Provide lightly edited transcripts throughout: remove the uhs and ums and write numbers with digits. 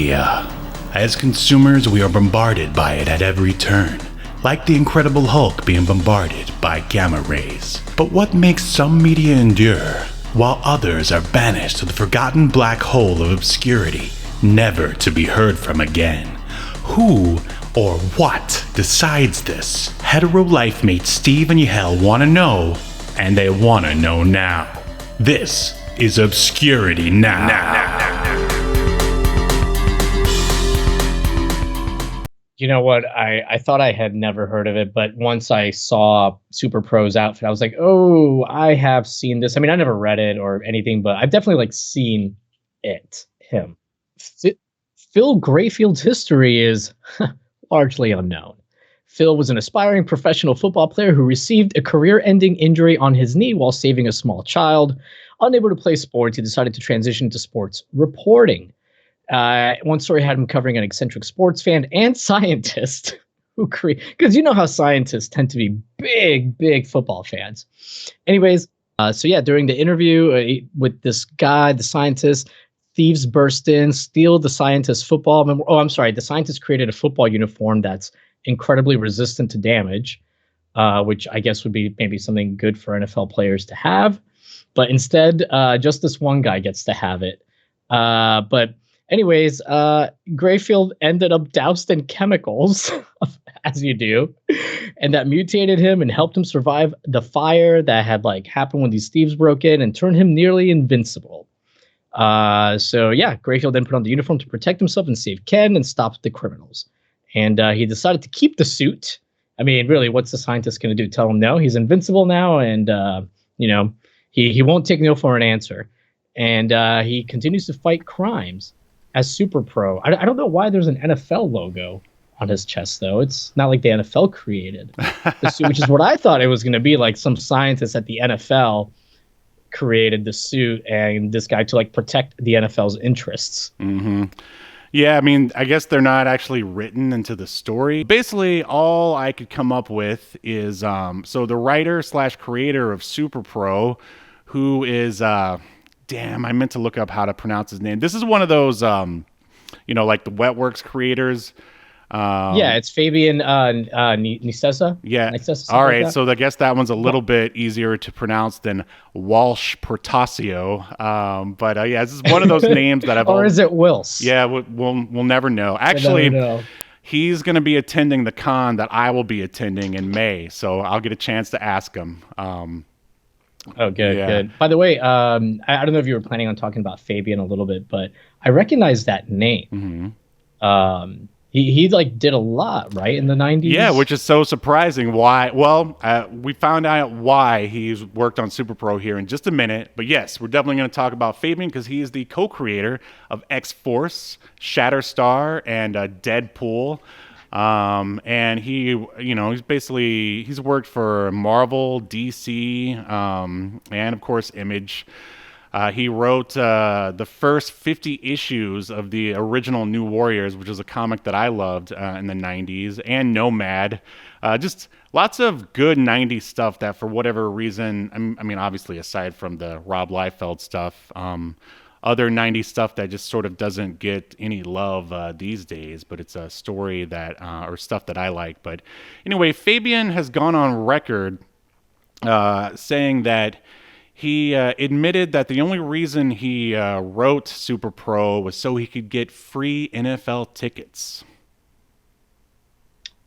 media. As consumers, we are bombarded by it at every turn, like the Incredible Hulk being bombarded by gamma rays. But what makes some media endure, while others are banished to the forgotten black hole of obscurity, never to be heard from again? Who or what decides this? Hetero life mates Steve and Yahel want to know, and they want to know now. This is Obscurity Now. You know what? I thought I had never heard of it, but once I saw SuperPro's outfit, I was like, oh, I have seen this. I mean, I never read it or anything, but I've definitely seen him. Phil Grayfield's history is largely unknown. Phil was an aspiring professional football player who received a career-ending injury on his knee while saving a small child. Unable to play sports, he decided to transition to sports reporting. One story had him covering an eccentric sports fan and scientist who because you know how scientists tend to be big football fans. Anyways, during the interview with this guy, the scientist, thieves burst in, steal the scientist's football. The scientist created a football uniform that's incredibly resistant to damage, which I guess would be maybe something good for NFL players to have. But instead, just this one guy gets to have it. Anyways, Grayfield ended up doused in chemicals, as you do, and that mutated him and helped him survive the fire that had happened when these thieves broke in and turned him nearly invincible. Grayfield then put on the uniform to protect himself and save Ken and stop the criminals. And he decided to keep the suit. I mean, really, what's the scientist going to do? Tell him no? He's invincible now, and he won't take no for an answer. And he continues to fight crimes as SuperPro. I don't know why there's an NFL logo on his chest, though. It's not like the NFL created the suit, which is what I thought it was going to be. Like some scientist at the NFL created the suit, and this guy to protect the NFL's interests. Mm-hmm. Yeah, I mean, I guess they're not actually written into the story. Basically, all I could come up with is so the writer / creator of SuperPro, who is damn, I meant to look up how to pronounce his name. This is one of those the Wetworks creators. It's Fabian Nicieza. Yeah. Nicieza, all right. So I guess that one's a little bit easier to pronounce than Walsh Portasio. This is one of those names that I've. Or is it Wills? Yeah, we'll never know. Actually, he's going to be attending the con that I will be attending in May, so I'll get a chance to ask him. Good. By the way, I don't know if you were planning on talking about Fabian a little bit, but I recognize that name. Mm-hmm. He did a lot, right, in the 90s? Yeah, which is so surprising. Why? Well, we found out why he's worked on SuperPro here in just a minute. But yes, we're definitely going to talk about Fabian because he is the co-creator of X-Force, Shatterstar, and Deadpool. And he's worked for Marvel, DC, and of course Image. He wrote the first 50 issues of the original New Warriors, which is a comic that I loved in the 90s, and Nomad. Just lots of good 90s stuff that for whatever reason, I mean, obviously aside from the Rob Liefeld stuff, other 90s stuff that just sort of doesn't get any love these days, but it's a story that, or stuff that I like. But anyway, Fabian has gone on record saying that he admitted that the only reason he wrote SuperPro was so he could get free NFL tickets.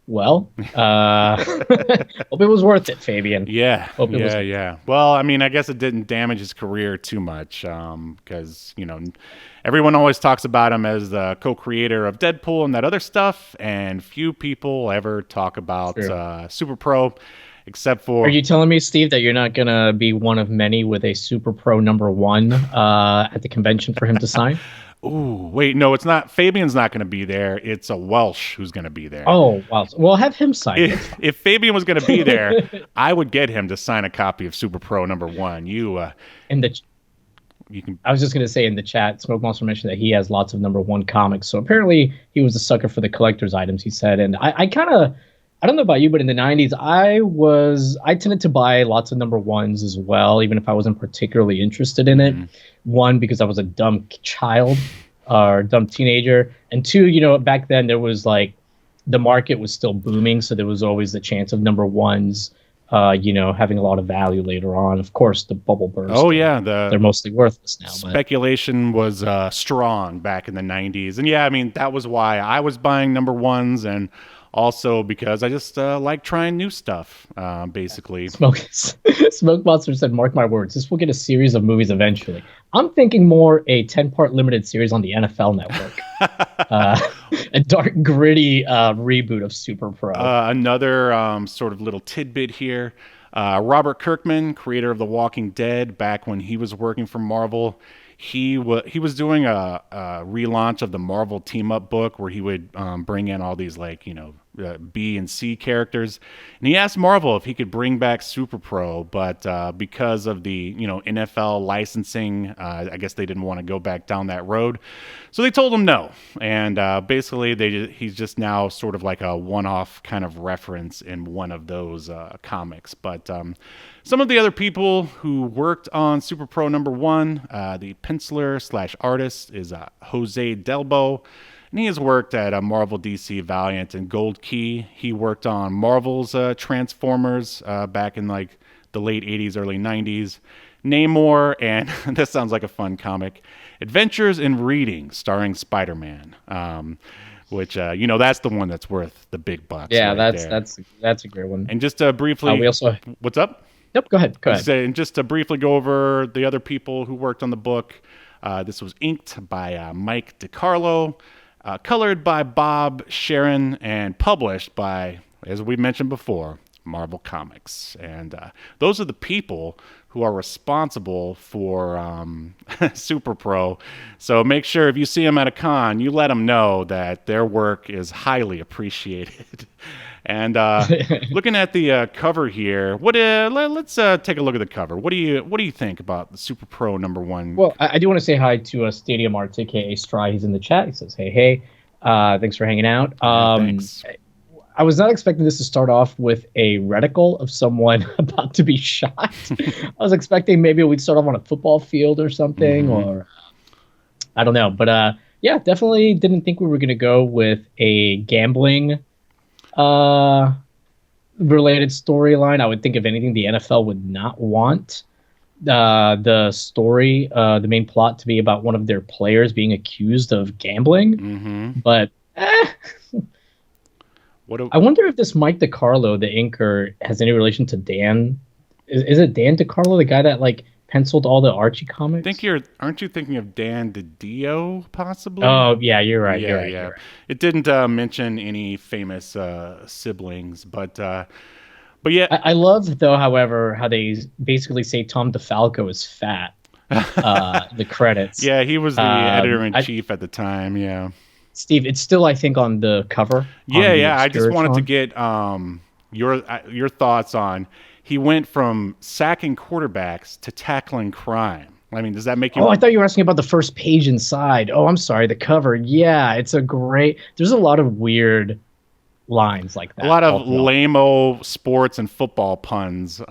Well, hope it was worth it, Fabian. Yeah. Well, I mean, I guess it didn't damage his career too much because, everyone always talks about him as the co-creator of Deadpool and that other stuff, and few people ever talk about SuperPro. Except for... Are you telling me, Steve, that you're not going to be one of many with a SuperPro #1 at the convention for him to sign? Ooh, wait, no, it's not. Fabian's not going to be there. It's a Welsh who's going to be there. Oh, wow. Well, have him sign it. If Fabian was going to be there, I would get him to sign a copy of SuperPro #1. I was just going to say in the chat, Smoke Monster mentioned that he has lots of #1 comics. So apparently he was a sucker for the collector's items, he said. And I don't know about you, but in the 90s, I tended to buy lots of #1s as well, even if I wasn't particularly interested in it. Mm-hmm. One, because I was a dumb child. or dumb teenager. And two, you know, back then there was like the market was still booming, so there was always the chance of number ones, you know, having a lot of value later on. Of course, the bubble burst. Oh yeah, they're mostly worthless now. Speculation was strong back in the 90s. And yeah, I mean, that was why I was buying number ones, and also because I just like trying new stuff, basically. Smoke Monster said, mark my words, this will get a series of movies eventually. I'm thinking more a 10-part limited series on the NFL Network. A dark, gritty reboot of SuperPro. Another sort of little tidbit here. Robert Kirkman, creator of The Walking Dead, back when he was working for Marvel, he was doing a relaunch of the Marvel Team Up book where he would bring in all these, like, you know, B and C characters, and he asked Marvel if he could bring back SuperPro, but because of the, you know, NFL licensing, I guess they didn't want to go back down that road, so they told him no. And basically he's just now sort of like a one-off kind of reference in one of those comics. But some of the other people who worked on SuperPro number one, the penciler / artist is Jose Delbo. And he has worked at Marvel, DC, Valiant, and Gold Key. He worked on Marvel's Transformers back in like the late 80s, early 90s. Namor, and this sounds like a fun comic, Adventures in Reading, starring Spider-Man. Which you know, that's the one that's worth the big bucks. Yeah, right that's a great one. And just briefly, we also what's up? Nope, go ahead. And just to briefly go over the other people who worked on the book, this was inked by Mike DiCarlo. Colored by Bob Sharon, and published by, as we mentioned before, Marvel Comics. And those are the people who are responsible for SuperPro. So make sure if you see them at a con, you let them know that their work is highly appreciated. And looking at the cover here, let's take a look at the cover. What do you think about the SuperPro number one? Well, I do want to say hi to Stadium Arts, aka Stry. He's in the chat. He says, hey, thanks for hanging out. Thanks. I was not expecting this to start off with a reticle of someone about to be shot. I was expecting maybe we'd start off on a football field or something, or I don't know. But yeah, definitely didn't think we were going to go with a gambling related storyline. I would think, if anything, the NFL would not want the story, the main plot, to be about one of their players being accused of gambling. But I wonder if this Mike DiCarlo, the inker, has any relation to Dan. Is it Dan DiCarlo, the guy that like penciled all the Archie comics? Aren't you thinking of Dan DiDio, possibly? Oh yeah, you're right. Yeah, you're right, yeah. You're right. It didn't mention any famous siblings, but yeah. I love, though, however, how they basically say Tom DeFalco is fat. The credits. Yeah, he was the editor-in-chief at the time. Yeah. Steve, it's still, I think, on the cover. Yeah. I just wanted to get your thoughts on. He went from sacking quarterbacks to tackling crime. I mean, does that make you? Oh, I thought you were asking about the first page inside. Oh, I'm sorry, the cover. Yeah, it's a great. There's a lot of weird lines like that. A lot of lame-o sports and football puns.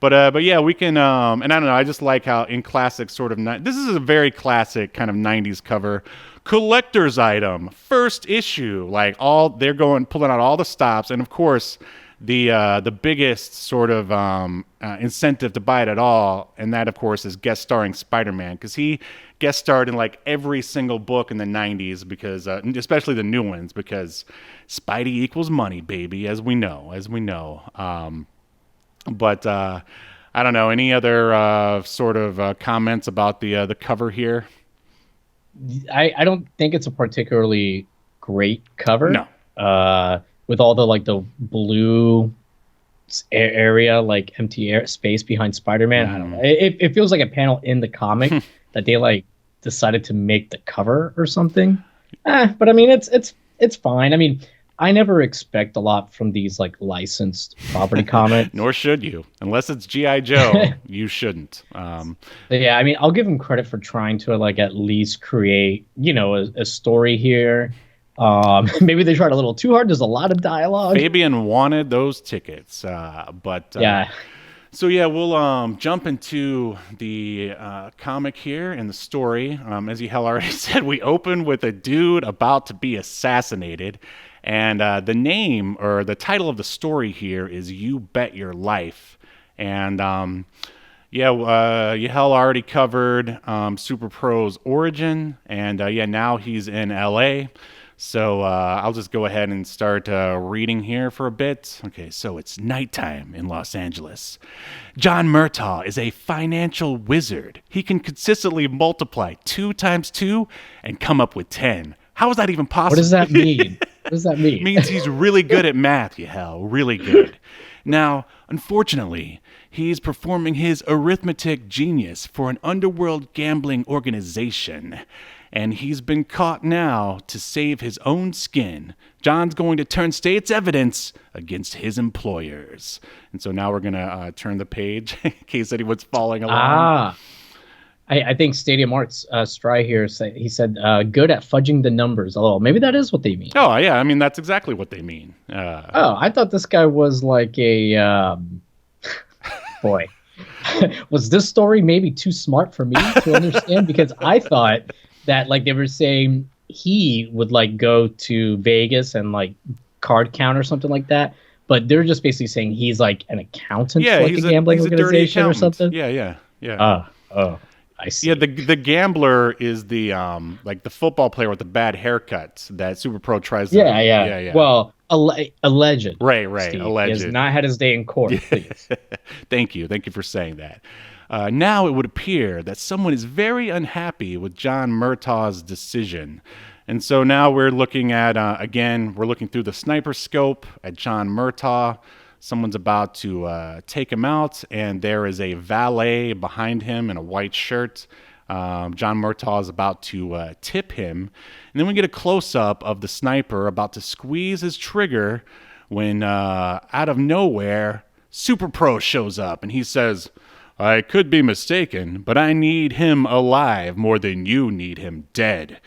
But yeah, we can. And I don't know. I just like how in classic sort of. This is a very classic kind of '90s cover. Collector's item, first issue. Like they're pulling out all the stops, and of course, the biggest sort of incentive to buy it at all, and that of course is guest starring Spider-Man, because he guest starred in like every single book in the 90s, because especially the new ones, because Spidey equals money, baby, as we know. But I don't know, any other sort of comments about the cover here? I don't think it's a particularly great cover. No. With all the like the blue area, like empty air space behind Spider-Man. I don't know. It feels like a panel in the comic that they like decided to make the cover or something. But I mean, it's fine. I mean, I never expect a lot from these like licensed property comics. Nor should you, unless it's G.I. Joe. You shouldn't. Yeah, I mean, I'll give him credit for trying to like at least create, you know, a story here. Maybe they tried a little too hard. There's a lot of dialogue. Fabian wanted those tickets, but yeah. So yeah, we'll jump into the comic here and the story. As Yahel already said, we open with a dude about to be assassinated, and the name or the title of the story here is "You Bet Your Life." And Yahel already covered SuperPro's origin, and now he's in LA. So I'll just go ahead and start reading here for a bit. Okay, so it's nighttime in Los Angeles. John Murtaugh is a financial wizard. He can consistently multiply 2 times 2 and come up with 10. How is that even possible? What does that mean? What does that mean? It means he's really good at math, Yahel. Really good. Now, unfortunately, he's performing his arithmetic genius for an underworld gambling organization. And he's been caught now to save his own skin. John's going to turn state's evidence against his employers. And so now we're going to turn the page in case anyone's following along. I think Stadium Arts Stry here, he said, good at fudging the numbers. Oh, maybe that is what they mean. Oh, yeah. I mean, that's exactly what they mean. I thought this guy was like a... boy. Was this story maybe too smart for me to understand? Because I thought that like they were saying he would like go to Vegas and like card count or something like that. But they're just basically saying he's like an accountant for like a gambling organization or something. Yeah. Oh, I see. Yeah, the gambler is the like the football player with the bad haircut that SuperPro tries to. Yeah. Well, alleged. Right. Steve. Alleged. He has not had his day in court, please. Thank you for saying that. Now it would appear that someone is very unhappy with John Murtaugh's decision. And so now we're looking at, we're looking through the sniper scope at John Murtaugh. Someone's about to take him out, and there is a valet behind him in a white shirt. John Murtaugh is about to tip him. And then we get a close-up of the sniper about to squeeze his trigger when, out of nowhere, SuperPro shows up, and he says, "I could be mistaken, but I need him alive more than you need him dead."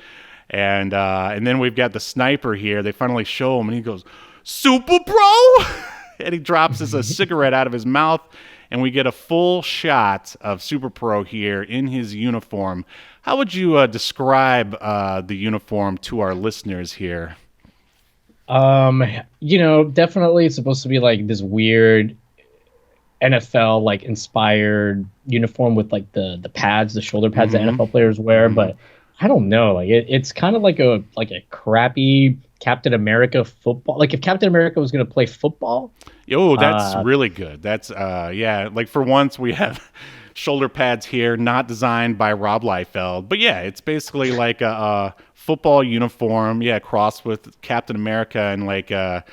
And then we've got the sniper here. They finally show him, and he goes, "SuperPro!" And he drops a cigarette out of his mouth, and we get a full shot of SuperPro here in his uniform. How would you describe the uniform to our listeners here? Definitely it's supposed to be like this weird NFL like inspired uniform with like the pads, the shoulder pads that NFL players wear, but I don't know. Like it's kind of like a crappy Captain America football. Like if Captain America was going to play football. Oh, that's really good. That's like for once we have shoulder pads here, not designed by Rob Liefeld, but yeah, it's basically like a football uniform, crossed with Captain America, and like I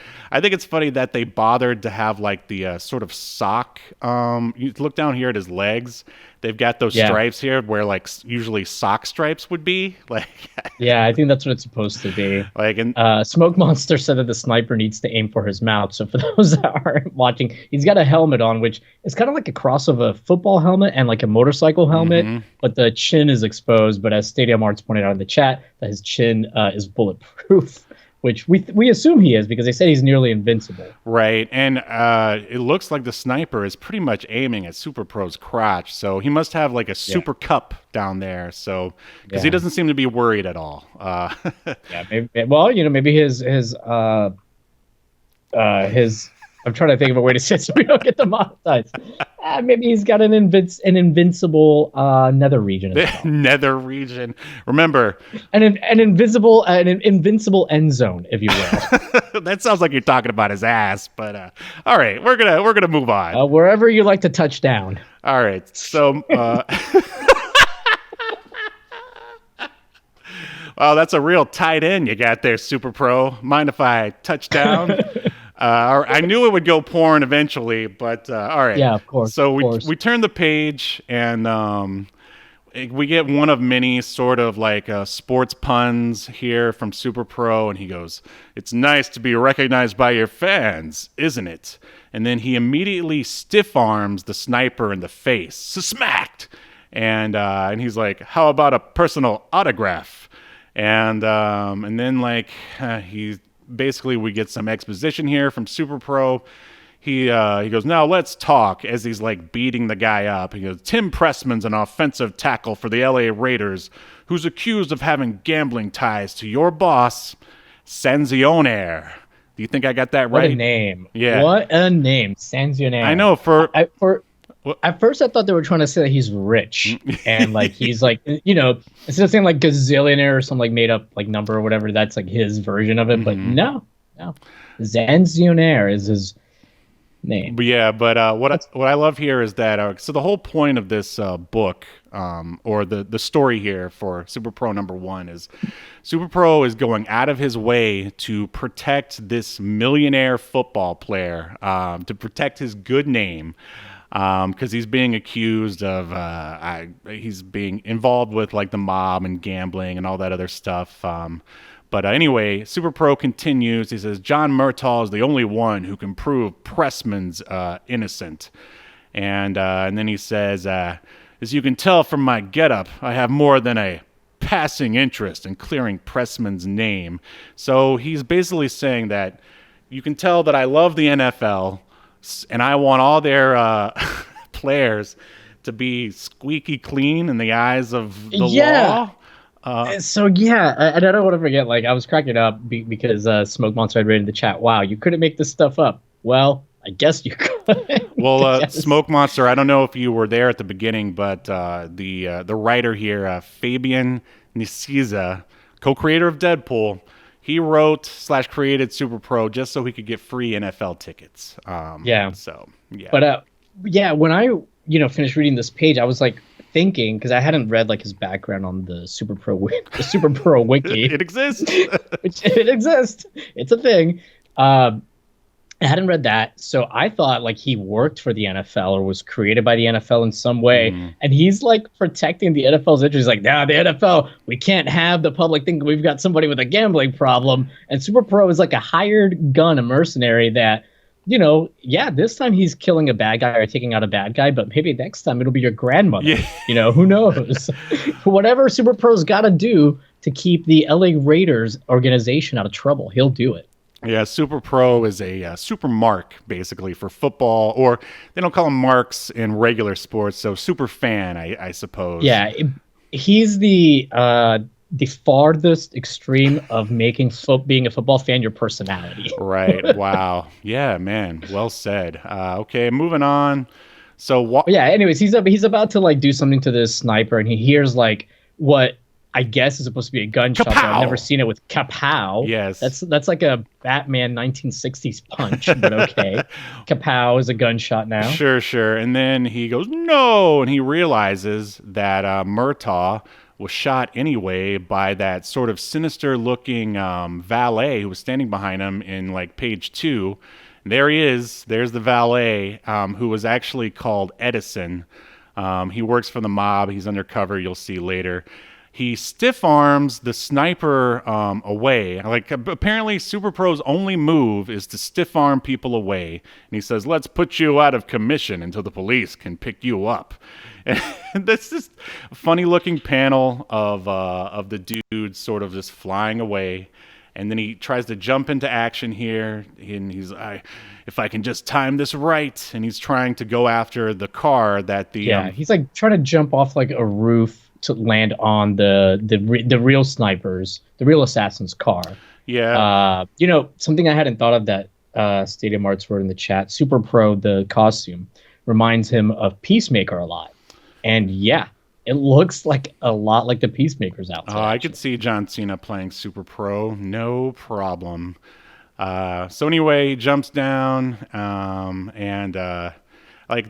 think it's funny that they bothered to have like the sort of sock. You look down here at his legs. They've got those stripes here where like usually sock stripes would be. Like, yeah, I think that's what it's supposed to be. Like, Smoke Monster said that the sniper needs to aim for his mouth. So for those that aren't watching, he's got a helmet on, which is kind of like a cross of a football helmet and like a motorcycle helmet, but the chin is exposed. But as Stadium Arts pointed out in the chat, that his chin is bulletproof. Which we assume he is because they said he's nearly invincible. Right, and it looks like the sniper is pretty much aiming at SuperPro's crotch, so he must have like a super cup down there. So because he doesn't seem to be worried at all. Maybe his I'm trying to think of a way to say it so we don't get demonetized. Maybe he's got an invincible nether region as well. Nether region. Remember, an invincible end zone, if you will. That sounds like you're talking about his ass, but all right, we're gonna move on. Wherever you like to touch down. All right, so. Wow, that's a real tight end you got there, SuperPro. Mind if I touch down? I knew it would go porn eventually, but all right. Yeah, of course. So we turn the page, and we get one of many sort of like sports puns here from SuperPro, and he goes, "It's nice to be recognized by your fans, isn't it?" And then he immediately stiff arms the sniper in the face, smacked, and he's like, "How about a personal autograph?" And then like he. Basically, we get some exposition here from SuperPro. he goes, now let's talk, as he's like beating the guy up. He goes, Tim Pressman's an offensive tackle for the LA Raiders who's accused of having gambling ties to your boss, Sanzionaire. Do you think I got that right? What a name. Yeah. What a name. Sanzionaire. I know at first I thought they were trying to say that he's rich and like he's like, instead of saying like gazillionaire or some like made up like number or whatever, that's like his version of it. But no. Sanzionaire is his name. But yeah, but what I love here is that so the whole point of this book, or the story here for SuperPro #1 is SuperPro is going out of his way to protect this millionaire football player, to protect his good name, because he's being accused of he's being involved with like the mob and gambling and all that other stuff. But anyway, SuperPro continues. He says, John Murtaugh is the only one who can prove Pressman's innocent. And then he says, as you can tell from my getup, I have more than a passing interest in clearing Pressman's name. So he's basically saying that you can tell that I love the NFL, and I want all their players to be squeaky clean in the eyes of the law. So yeah, and I don't want to forget, like I was cracking up because Smoke Monster had written in the chat, wow, you couldn't make this stuff up. Well, I guess you could. Well, Smoke Monster, I don't know if you were there at the beginning, but the writer here, Fabian Nicieza, co-creator of Deadpool, he wrote / created SuperPro just so he could get free NFL tickets. So yeah. But when I finished reading this page, I was like thinking, because I hadn't read like his background on the SuperPro wiki. It exists. It exists. It's a thing. I hadn't read that, so I thought like he worked for the NFL or was created by the NFL in some way, and he's like protecting the NFL's interests. He's like, nah, the NFL, we can't have the public think we've got somebody with a gambling problem. And SuperPro is like a hired gun, a mercenary that, this time he's killing a bad guy or taking out a bad guy, but maybe next time it'll be your grandmother. Yeah. Who knows? Whatever SuperPro's got to do to keep the LA Raiders organization out of trouble, he'll do it. Yeah, SuperPro is a super mark, basically, for football, or they don't call them marks in regular sports, so super fan, I suppose. Yeah, he's the farthest extreme of making being a football fan your personality. Right, wow. Yeah, man, well said. Okay, moving on. So anyways, he's about to like do something to this sniper, and he hears like what I guess is supposed to be a gunshot. I've never seen it with kapow. Yes. That's like a Batman 1960s punch, but okay. Kapow is a gunshot now. Sure. And then he goes, no! And he realizes that Murtaugh was shot anyway by that sort of sinister-looking valet who was standing behind him in like page 2. And there he is. There's the valet, who was actually called Edison. He works for the mob. He's undercover. You'll see later. He stiff arms the sniper away. Like apparently SuperPro's only move is to stiff arm people away. And he says, let's put you out of commission until the police can pick you up. And that's just a funny looking panel of the dude sort of just flying away. And then he tries to jump into action here. And he's, if I can just time this right. And he's trying to go after the car that he's like trying to jump off like a roof to land on the real snipers, the real assassin's car. Yeah. Something I hadn't thought of that Stadium Arts wrote in the chat. SuperPro, the costume, reminds him of Peacemaker a lot. And yeah, it looks like a lot like the Peacemaker's outfit. I could see John Cena playing SuperPro, no problem. So anyway, he jumps down, and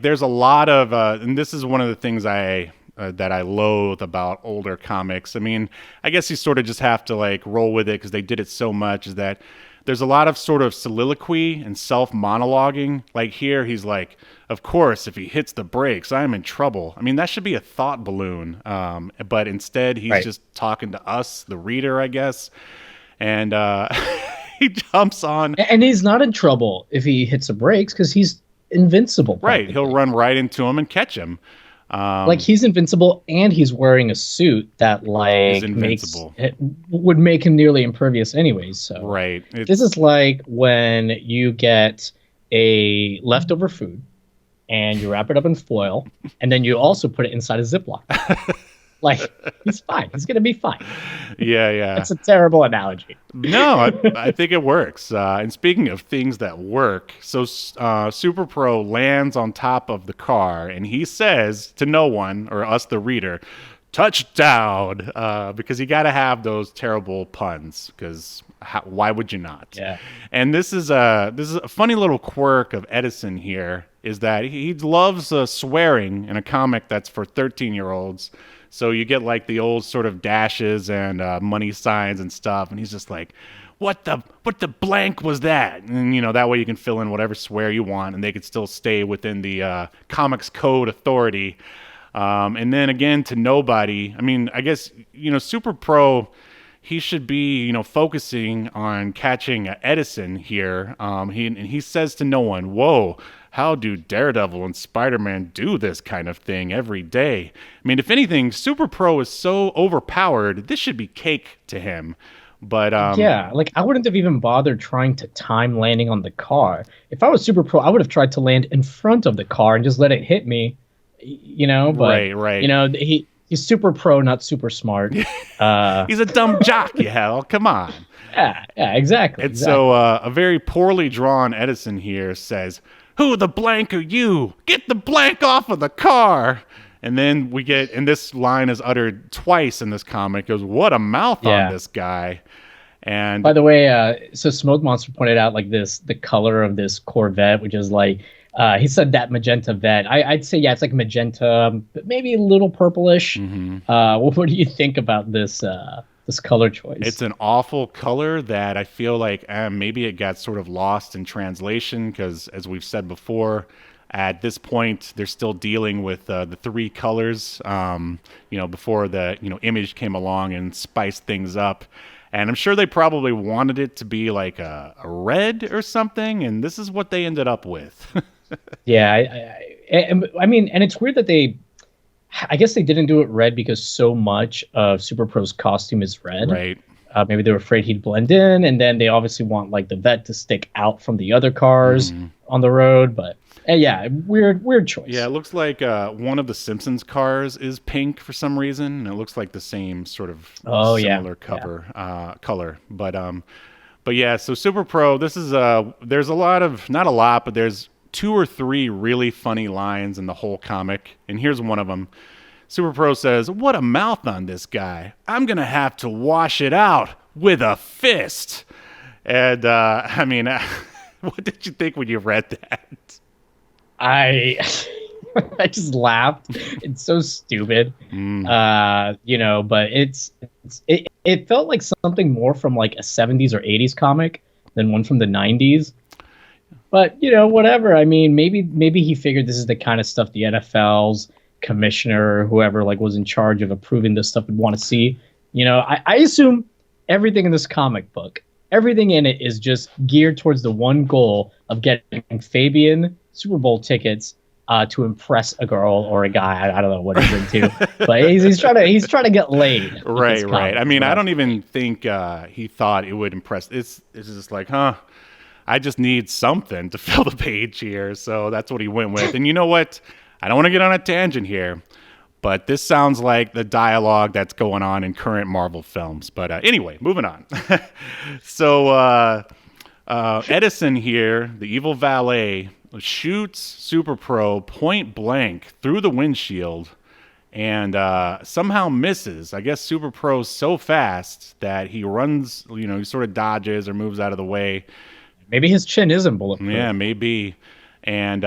there's a lot of, and this is one of the things that I loathe about older comics. I mean, I guess you sort of just have to like roll with it because they did it so much, is that there's a lot of sort of soliloquy and self-monologuing. Like here, he's like, of course, if he hits the brakes, I'm in trouble. I mean, that should be a thought balloon. But instead, he's just talking to us, the reader, I guess. And he jumps on. And he's not in trouble if he hits the brakes because he's invincible. Right. He'll run right into him and catch him. Like he's invincible, and he's wearing a suit that like would make him nearly impervious anyways. So right, this is like when you get a leftover food and you wrap it up in foil, and then you also put it inside a Ziploc bag. Like, he's fine. He's gonna be fine. Yeah, yeah. That's a terrible analogy. No, I think it works. And speaking of things that work, so Super Pro lands on top of the car and he says to no one, or us, the reader, touchdown, because you got to have those terrible puns, because why would you not? Yeah. And this is a funny little quirk of Edison here, is that he loves swearing in a comic that's for 13-year-olds. So you get like the old sort of dashes and money signs and stuff, and he's just like, what the blank was that? And that way you can fill in whatever swear you want, and they could still stay within the comics code authority. And then again, to nobody. I mean, I guess Super Pro, he should be focusing on catching Edison here. He says to no one, "Whoa, how do Daredevil and Spider-Man do this kind of thing every day?" I mean, if anything, Super Pro is so overpowered. This should be cake to him. But Yeah, like I wouldn't have even bothered trying to time landing on the car. If I was Super Pro, I would have tried to land in front of the car and just let it hit me. But right. He's Super Pro, not super smart. He's a dumb jock, Yahel. Come on. Yeah, exactly. And so a very poorly drawn Edison here says, "Who the blank are you? Get the blank off of the car." And then and this line is uttered twice in this comic. It goes, "What a mouth on this guy." And by the way, so Smoke Monster pointed out like the color of this Corvette, which is like, he said that magenta vet. I'd say, yeah, it's like magenta, but maybe a little purplish. Mm-hmm. What do you think about this color choice? It's an awful color that I feel like maybe it got sort of lost in translation, because as we've said before, at this point they're still dealing with the three colors, before the Image came along and spiced things up. And I'm sure they probably wanted it to be like a red or something, and this is what they ended up with. Yeah, I mean, and it's weird that I guess they didn't do it red because so much of Super Pro's costume is red. Right. Maybe they were afraid he'd blend in, and then they obviously want like the vet to stick out from the other cars on the road. But yeah, weird choice. Yeah, it looks like one of the Simpsons cars is pink for some reason, and it looks like the same sort of similar color. But yeah, so Super Pro, this is there's a lot of, not a lot, but there's 2 or 3 really funny lines in the whole comic, and here's one of them. Super Pro says, "What a mouth on this guy. I'm going to have to wash it out with a fist." And, I mean, what did you think when you read that? I just laughed. It's so stupid. But it felt like something more from like a 70s or 80s comic than one from the 90s. But, whatever. I mean, maybe he figured this is the kind of stuff the NFL's commissioner or whoever like was in charge of approving this stuff would want to see. I assume everything in this comic book, everything in it is just geared towards the one goal of getting Fabian Super Bowl tickets to impress a girl or a guy. I don't know what he's into, but he's trying to get laid. Right. I mean, I don't even think he thought it would impress. It's just like, I just need something to fill the page here. So that's what he went with. And you know what? I don't want to get on a tangent here, but this sounds like the dialogue that's going on in current Marvel films. But anyway, moving on. So Edison here, the evil valet, shoots Super Pro point blank through the windshield and somehow misses. I guess Super Pro's so fast that he runs, he sort of dodges or moves out of the way. Maybe his chin isn't bulletproof. Yeah, maybe. And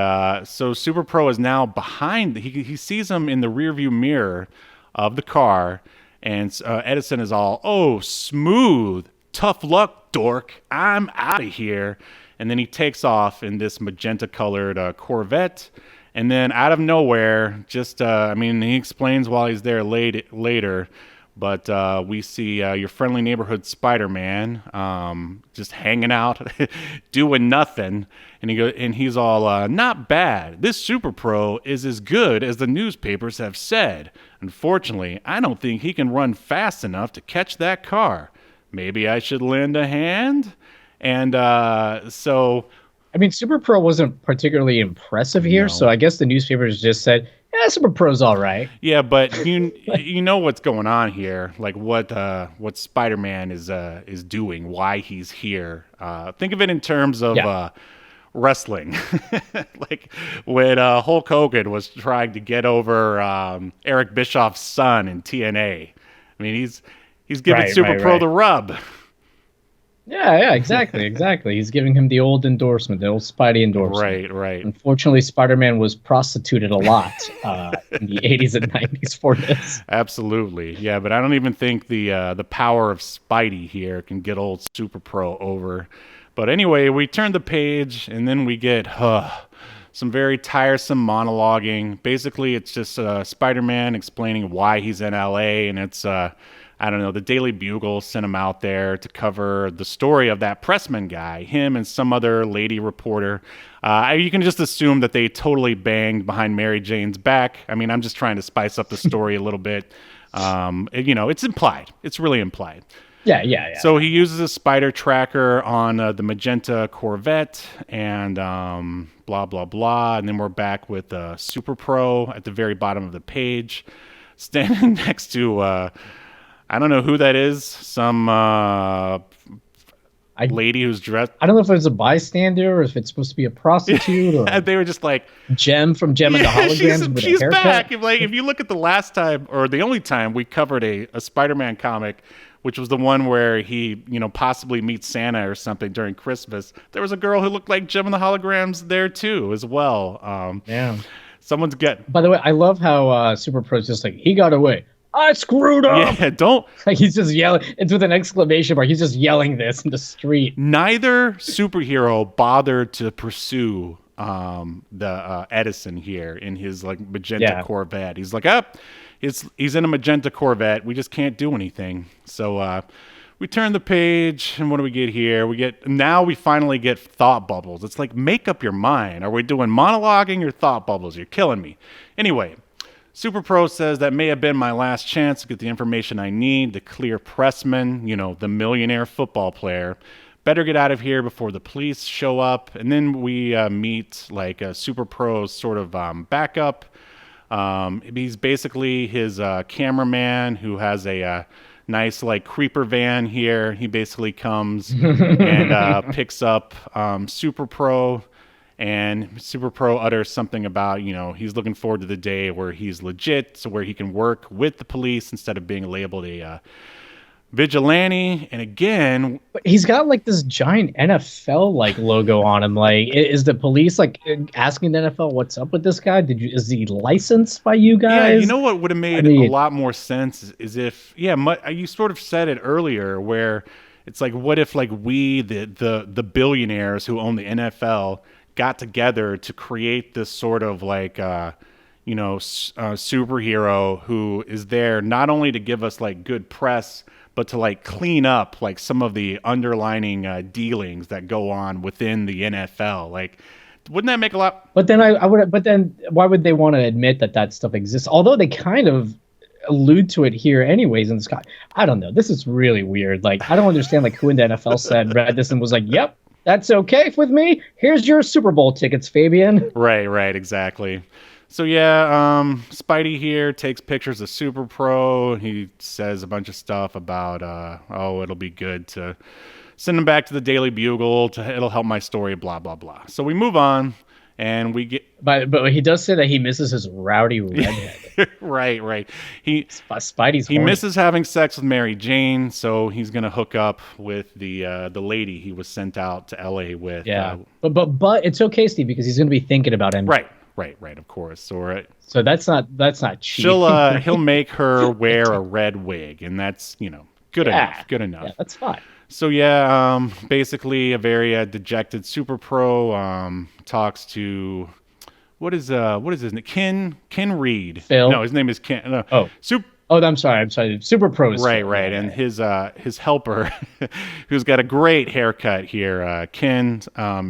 so Super Pro is now behind. He sees him in the rearview mirror of the car, and Edison is all, "Oh, smooth. Tough luck, dork. I'm out of here." And then he takes off in this magenta-colored Corvette. And then out of nowhere, he explains while he's there later, but we see your friendly neighborhood Spider-Man just hanging out, doing nothing. And he's all, "Not bad. This Super Pro is as good as the newspapers have said. Unfortunately, I don't think he can run fast enough to catch that car. Maybe I should lend a hand?" And so I mean, Super Pro wasn't particularly impressive here, so No. I guess the newspapers just said, "Yeah, Super Pro's all right." Yeah, but you know what's going on here, like what Spider-Man is doing, why he's here. Think of it in terms of Yeah, wrestling, like when Hulk Hogan was trying to get over Eric Bischoff's son in TNA. I mean, he's giving right, Super right, Pro right. the rub. Yeah, yeah, exactly, exactly. He's giving him the old endorsement, the old Spidey endorsement. Right, right. Unfortunately, Spider-Man was prostituted a lot in the 80s and 90s for this. Absolutely, yeah. But I don't even think the power of Spidey here can get old Super Pro over. But anyway, we turn the page, and then we get some very tiresome monologuing. Basically, it's just Spider-Man explaining why he's in LA, and it's I don't know, the Daily Bugle sent him out there to cover the story of that Pressman guy, him and some other lady reporter. You can just assume that they totally banged behind Mary Jane's back. I mean, I'm just trying to spice up the story a little bit. It's implied. It's really implied. Yeah, yeah, yeah. So he uses a spider tracker on the magenta Corvette and blah, blah, blah. And then we're back with Super Pro at the very bottom of the page, standing next to, I don't know who that is, some I lady who's dressed. I don't know if it's a bystander or if it's supposed to be a prostitute or And they were just like, Gem from Gem and the Holograms with a she's haircut. back. If you look at the last time, or the only time we covered a Spider-Man comic, which was the one where he, possibly meets Santa or something during Christmas, there was a girl who looked like Gem and the Holograms there too, as well. Yeah. Someone's getting. By the way, I love how Super Pro's just like, he got away. I screwed up. Yeah, don't. Like he's just yelling. It's with an exclamation mark. He's just yelling this in the street. Neither superhero bothered to pursue the Edison here in his like magenta Corvette. He's like, he's in a magenta Corvette. We just can't do anything. So we turn the page, and what do we get here? We finally get thought bubbles. It's like, make up your mind. Are we doing monologuing or thought bubbles? You're killing me. Anyway, Super Pro says that may have been my last chance to get the information I need to clear Pressman, the millionaire football player. Better get out of here before the police show up. And then we meet like Super Pro's sort of backup. He's basically his cameraman who has a nice like creeper van here. He basically comes and picks up Super Pro. And Super Pro utters something about, he's looking forward to the day where he's legit, so where he can work with the police instead of being labeled a vigilante. And again, But he's got like this giant NFL like logo on him. Like, is the police like asking the NFL what's up with this guy? Is he licensed by you guys? yeah, you know what would have made a lot more sense is if, you sort of said it earlier, where it's like, what if like we, the billionaires who own the NFL, got together to create this sort of like superhero who is there not only to give us like good press, but to like clean up like some of the underlining dealings that go on within the NFL. Like, wouldn't that make a lot? But then I would. But then why would they want to admit that stuff exists? Although they kind of allude to it here anyways in this guy. I don't know. This is really weird. Like, I don't understand like who in the NFL read this and was like, yep, that's okay with me. Here's your Super Bowl tickets, Fabian. Right, exactly. So yeah, Spidey here takes pictures of Super Pro. He says a bunch of stuff about, it'll be good to send him back to the Daily Bugle. It'll help my story, blah, blah, blah. So we move on, and we get... But he does say that he misses his rowdy redhead. Right. Spidey's he horny. misses having sex with Mary Jane, so he's gonna hook up with the lady he was sent out to LA with. Yeah, but it's okay, Steve, because he's gonna be thinking about him. Right. Of course. So that's not cheap. He'll make her wear a red wig, and that's good enough. Good enough. Yeah, that's fine. So basically a very dejected Super Pro talks to what is his name? Ken Reed. Phil. No, his name is Ken. No. I'm sorry. Super Pro is right. And his helper, who's got a great haircut here, Ken,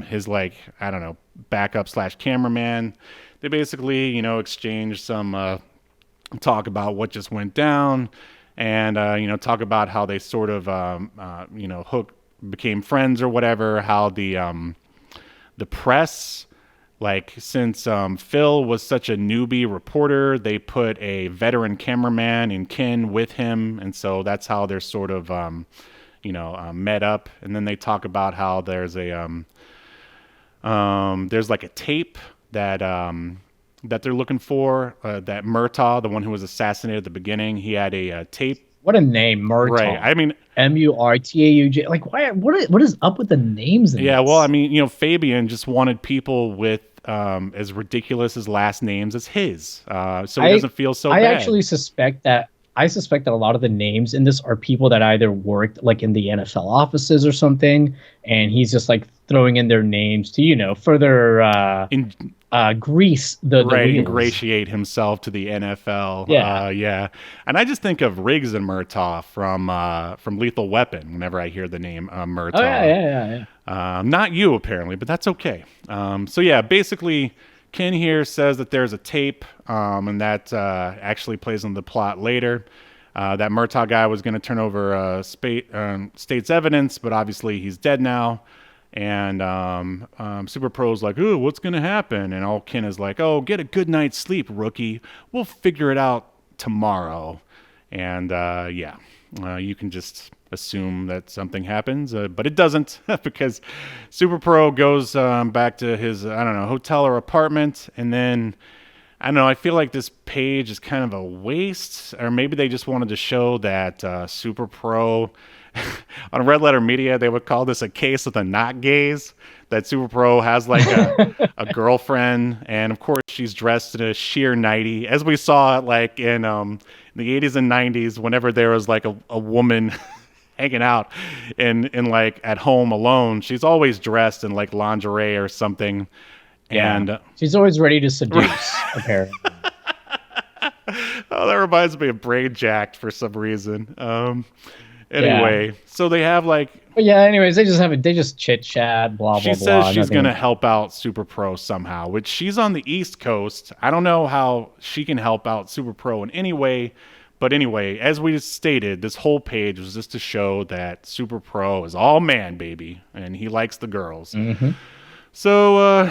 his like, I don't know, backup / cameraman. They basically, exchange some talk about what just went down, and talk about how they sort of became friends or whatever. How the the press, like since Phil was such a newbie reporter, they put a veteran cameraman in Ken with him, and so that's how they're sort of met up. And then they talk about how there's like a tape that that they're looking for, that Murtaugh, the one who was assassinated at the beginning, he had a tape. What a name, Murtaugh. Right. I mean, Murtauj. Like, why? What is up with the names? In yeah. this? Well, I mean, Fabian just wanted people with as ridiculous as last names as his, so he doesn't feel so bad. I actually suspect that. I suspect that a lot of the names in this are people that either worked like in the NFL offices or something, and he's just like throwing in their names to further grease the wheels. Ingratiate himself to the NFL. Yeah. And I just think of Riggs and Murtaugh from Lethal Weapon whenever I hear the name Murtaugh. Oh yeah. Not you apparently, but that's okay. So yeah, basically Ken here says that there's a tape, and that actually plays into the plot later. That Murtaugh guy was going to turn over state's evidence, but obviously he's dead now. And SuperPro's like, "Ooh, what's going to happen?" And all Ken is like, "Oh, get a good night's sleep, rookie. We'll figure it out tomorrow." And you can just assume that something happens, but it doesn't because SuperPro goes back to his, hotel or apartment. And then, I don't know, I feel like this page is kind of a waste, or maybe they just wanted to show that SuperPro, on Red Letter Media, they would call this a case of the not gays, that SuperPro has like a girlfriend, and of course she's dressed in a sheer nightie, as we saw like in the 80s and 90s whenever there was like a woman hanging out in like at home alone. She's always dressed in like lingerie or something. Yeah. And she's always ready to seduce, apparently. Oh, that reminds me of Brain Jacked for some reason. Anyway, so they have like... But yeah, anyways, they just chit chat, blah, blah, blah. She says she's going to help out SuperPro somehow, which she's on the East Coast. I don't know how she can help out SuperPro in any way. But anyway, as we stated, this whole page was just to show that SuperPro is all man, baby, and he likes the girls. Mm-hmm. So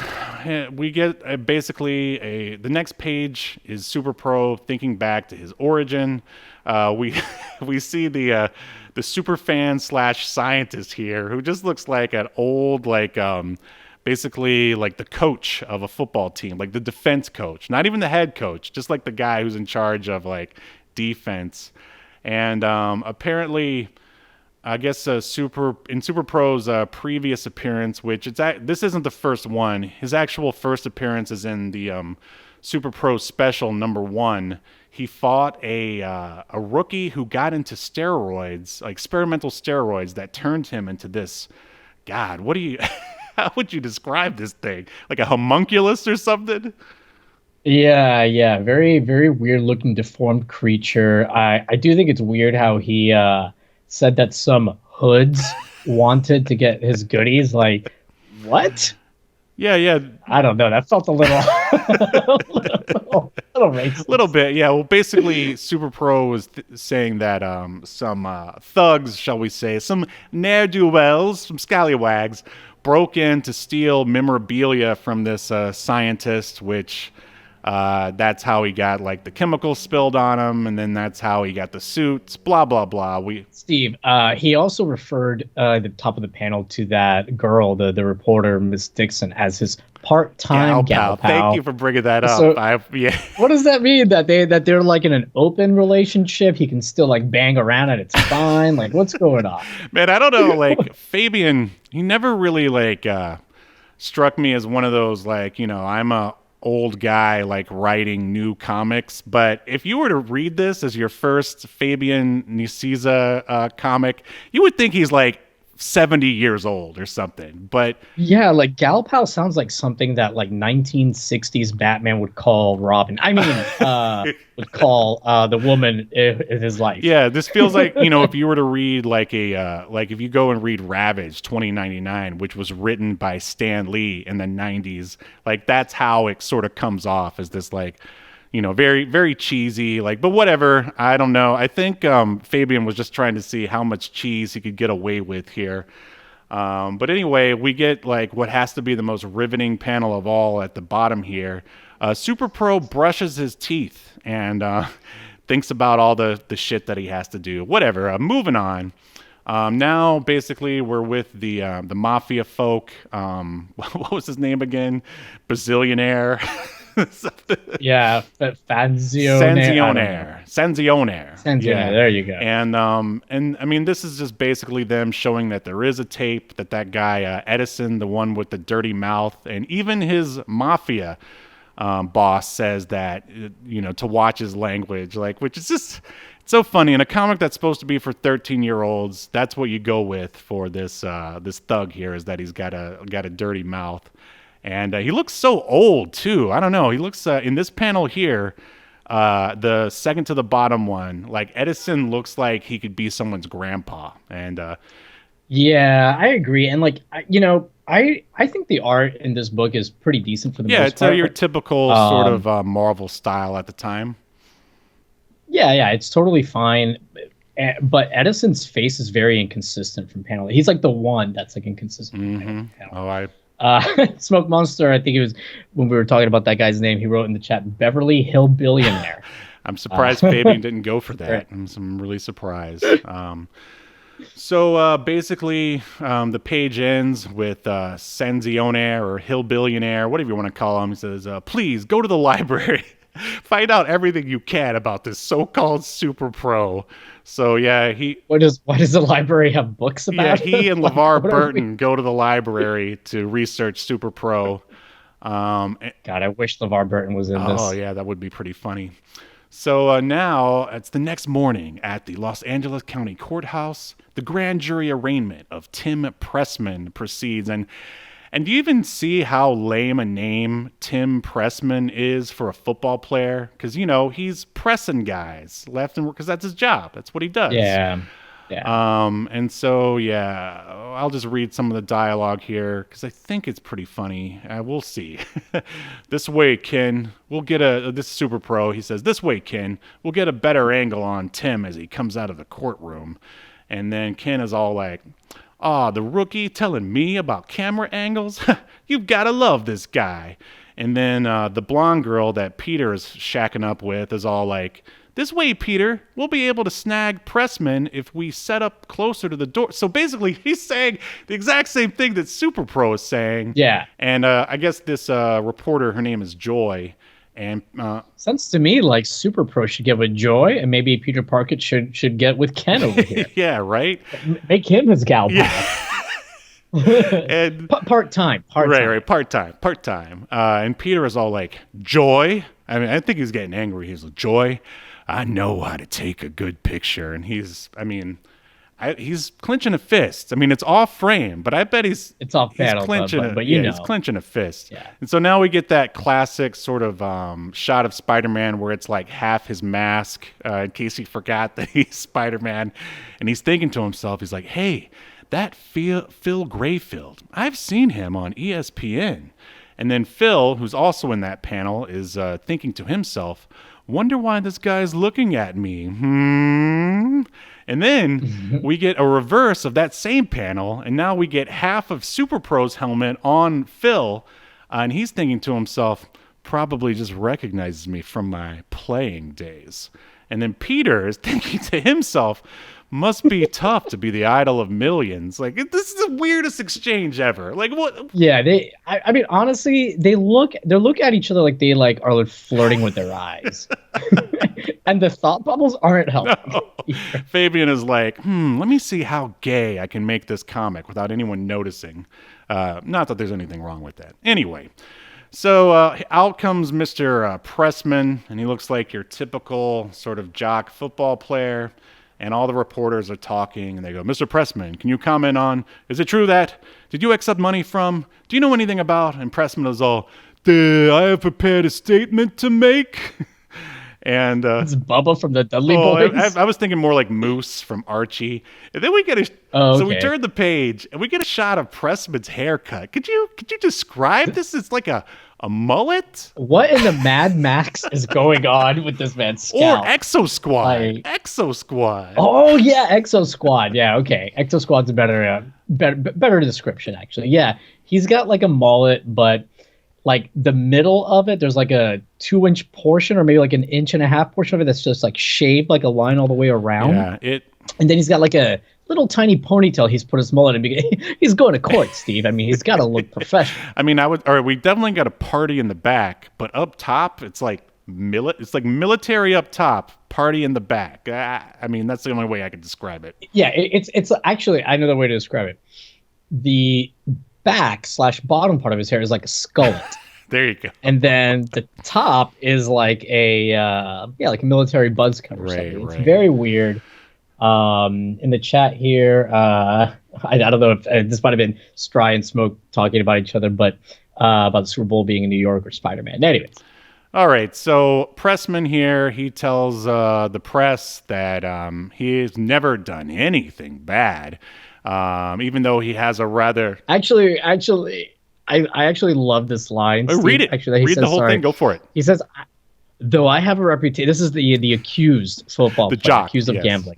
we get the next page is SuperPro thinking back to his origin. We see the super fan / scientist here, who just looks like an old, like basically like the coach of a football team, like the defense coach, not even the head coach, just like the guy who's in charge of like defense. And apparently, I guess in SuperPro's previous appearance, which this isn't the first one. His actual first appearance is in the SuperPro special #1. He fought a rookie who got into steroids, like experimental steroids, that turned him into this. God, how would you describe this thing? Like a homunculus or something? Yeah. Very, very weird looking deformed creature. I do think it's weird how he said that some hoods wanted to get his goodies. Like, what? Yeah. I don't know. That felt a little, little racist. A little bit, yeah. Well, basically, SuperPro was saying that some thugs, shall we say, some ne'er-do-wells, some scallywags, broke in to steal memorabilia from this scientist, which that's how he got like the chemicals spilled on him, and then that's how he got the suits, blah, blah, blah. Steve, he also referred at the top of the panel to that girl, the reporter, Miss Dixon, as his part-time gal pal. Thank you for bringing that up. So, what does that mean? That they're like in an open relationship? He can still like bang around and it's fine? Like, what's going on? Man, I don't know. Like, Fabian, he never really like struck me as one of those like, I'm a old guy like writing new comics, but if you were to read this as your first Fabian Nicieza comic, you would think he's like 70 years old or something. But yeah, like gal pal sounds like something that like 1960s Batman would call Robin. I mean, would call the woman in his life. Yeah, this feels like, if you were to read like if you go and read Ravage 2099, which was written by Stan Lee in the 90s, like that's how it sort of comes off as this like, very, very cheesy, like, but whatever. I don't know. I think Fabian was just trying to see how much cheese he could get away with here. But anyway, we get like what has to be the most riveting panel of all at the bottom here. SuperPro brushes his teeth and thinks about all the shit that he has to do. Whatever. Moving on. Now, basically, we're with the mafia folk. What was his name again? Bazillionaire. Yeah, Fanzionaire. Sanzionaire. Yeah, there you go. And I mean, this is just basically them showing that there is a tape that guy Edison, the one with the dirty mouth, and even his mafia boss says that to watch his language, like, which is just so funny. In a comic that's supposed to be for 13-year-olds, that's what you go with for this thug here, is that he's got a dirty mouth. And he looks so old, too. I don't know. He looks, in this panel here, the second to the bottom one, like Edison looks like he could be someone's grandpa. And yeah, I agree. And like, I think the art in this book is pretty decent for the most part. Yeah, it's your typical sort of Marvel style at the time. Yeah, it's totally fine. But Edison's face is very inconsistent from panel. He's like the one that's like inconsistent from panel. Smoke Monster, I think it was when we were talking about that guy's name, he wrote in the chat, Beverly Hillbillionaire. I'm surprised Fabian didn't go for that. I'm really surprised. So basically, the page ends with Sanzionaire or Hillbillionaire, whatever you want to call him. He says, please go to the library. Find out everything you can about this so-called SuperPro. So yeah, Why does the library have books about? Yeah, he and LeVar Burton go to the library to research SuperPro. God, I wish LeVar Burton was in this. Oh yeah, that would be pretty funny. So now it's the next morning at the Los Angeles County Courthouse. The grand jury arraignment of Tim Pressman proceeds, and do you even see how lame a name Tim Pressman is for a football player? Because, he's pressing guys left and right, because that's his job. That's what he does. Yeah. And so, yeah, I'll just read some of the dialogue here because I think it's pretty funny. We'll see. This way, Ken, we'll get this is SuperPro. He says, this way, Ken, we'll get a better angle on Tim as he comes out of the courtroom. And then Ken is all like, the rookie telling me about camera angles? You've got to love this guy. And then the blonde girl that Peter is shacking up with is all like, this way, Peter, we'll be able to snag Pressman if we set up closer to the door. So basically, he's saying the exact same thing that SuperPro is saying. Yeah. And I guess this reporter, her name is Joy. And sounds to me like SuperPro should get with Joy, and maybe Peter Parker should get with Ken over here. Yeah, right. Make him his gal pal. And part time. Right, part time. And Peter is all like, Joy. I mean, I think he's getting angry. He's like, Joy, I know how to take a good picture. And he's clenching a fist. I mean, it's off frame, but I bet it's off panel, but he's clenching a fist. Yeah. And so now we get that classic sort of shot of Spider-Man where it's like half his mask in case he forgot that he's Spider-Man, and he's thinking to himself, he's like, hey, that Phil Grayfield, I've seen him on ESPN. And then Phil, who's also in that panel, is thinking to himself, wonder why this guy's looking at me. And then we get a reverse of that same panel, and now we get half of SuperPro's helmet on Phil, and he's thinking to himself, probably just recognizes me from my playing days. And then Peter is thinking to himself, must be tough to be the idol of millions. Like, this is the weirdest exchange ever. Like, what? Yeah, I mean, honestly, they look at each other like they are flirting with their eyes. And the thought bubbles aren't helping. No. Fabian is like, let me see how gay I can make this comic without anyone noticing. Not that there's anything wrong with that. Anyway, so out comes Mr. Pressman, and he looks like your typical sort of jock football player. And all the reporters are talking, and they go, Mr. Pressman, can you comment on, is it true that, did you accept money from, do you know anything about? And Pressman is all, I have prepared a statement to make. And it's Bubba from the Dudley Boys. I was thinking more like Moose from Archie. And then we get so we turn the page, and we get a shot of Pressman's haircut. Could you describe this? It's like a A mullet? What in the Mad Max is going on with this man's scalp? Or Exo Squad. Like- Exo Squad. Oh yeah, Exo Squad. Yeah, okay. Exo Squad's a better description actually. Yeah, he's got like a mullet, but like the middle of it, there's like a 2-inch portion or maybe like an 1.5-inch portion of it that's just like shaved like a line all the way around. Yeah, And then he's got like a little tiny ponytail he's put his mullet in. He's going to court, Steve. I mean, he's got to look professional. I mean, we definitely got a party in the back, but up top, it's like military up top, party in the back. I mean, that's the only way I could describe it. Yeah, it's actually, I know the way to describe it. The back/bottom part of his hair is like a skullet. There you go. And then the top is like a like a military buzz cut or something. It's very weird. In the chat here, I don't know if this might have been Stry and Smoke talking about each other, but about the Super Bowl being in New York or Spider-Man. Anyways. All right, so Pressman here, he tells the press that he has never done anything bad, even though he has a rather... Actually, I actually love this line. Oh, read it. Actually, read the whole thing. Go for it. He says, though I have a reputation... This is the accused football player, jock, accused of gambling.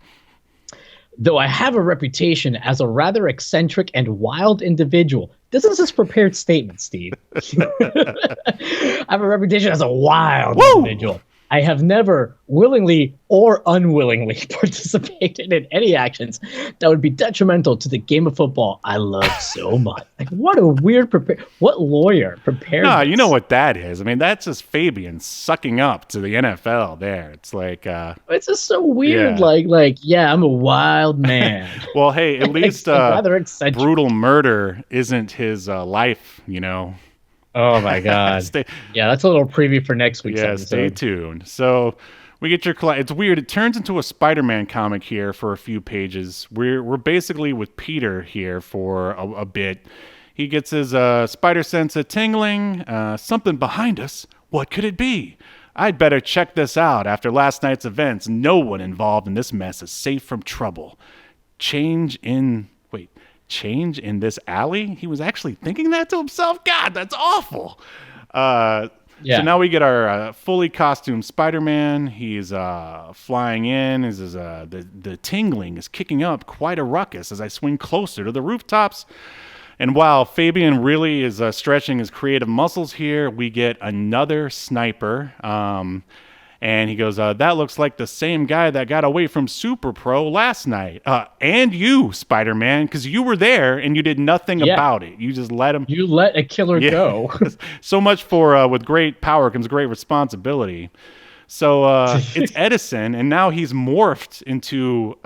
Though I have a reputation as a rather eccentric and wild individual. This is his prepared statement, Steve. I have a reputation as a wild individual. I have never willingly or unwillingly participated in any actions that would be detrimental to the game of football I love so much. Like, what a weird what lawyer prepared No, this? you know what that is. I mean, that's just Fabian sucking up to the NFL there. It's like... it's just so weird. Yeah. Yeah, I'm a wild man. Well, hey, at least rather eccentric. brutal murder isn't his life, you know. Oh my God! Yeah, that's a little preview for next week's episode. Stay tuned. So we get your. It's weird. It turns into a Spider-Man comic here for a few pages. We're basically with Peter here for a bit. He gets his spider sense a tingling. Something behind us. What could it be? I'd better check this out. After last night's events, no one involved in this mess is safe from trouble. Change in this alley? He was actually thinking that to himself? God, that's awful. So now we get our fully costumed Spider-Man. He's flying in. The tingling is kicking up quite a ruckus as I swing closer to the rooftops. And while Fabian really is stretching his creative muscles here, we get another sniper. And he goes, that looks like the same guy that got away from SuperPro last night. And you, Spider-Man, because you were there and you did nothing about it. You just let him. You let a killer go. So much for with great power comes great responsibility. So it's Edison, and now he's morphed into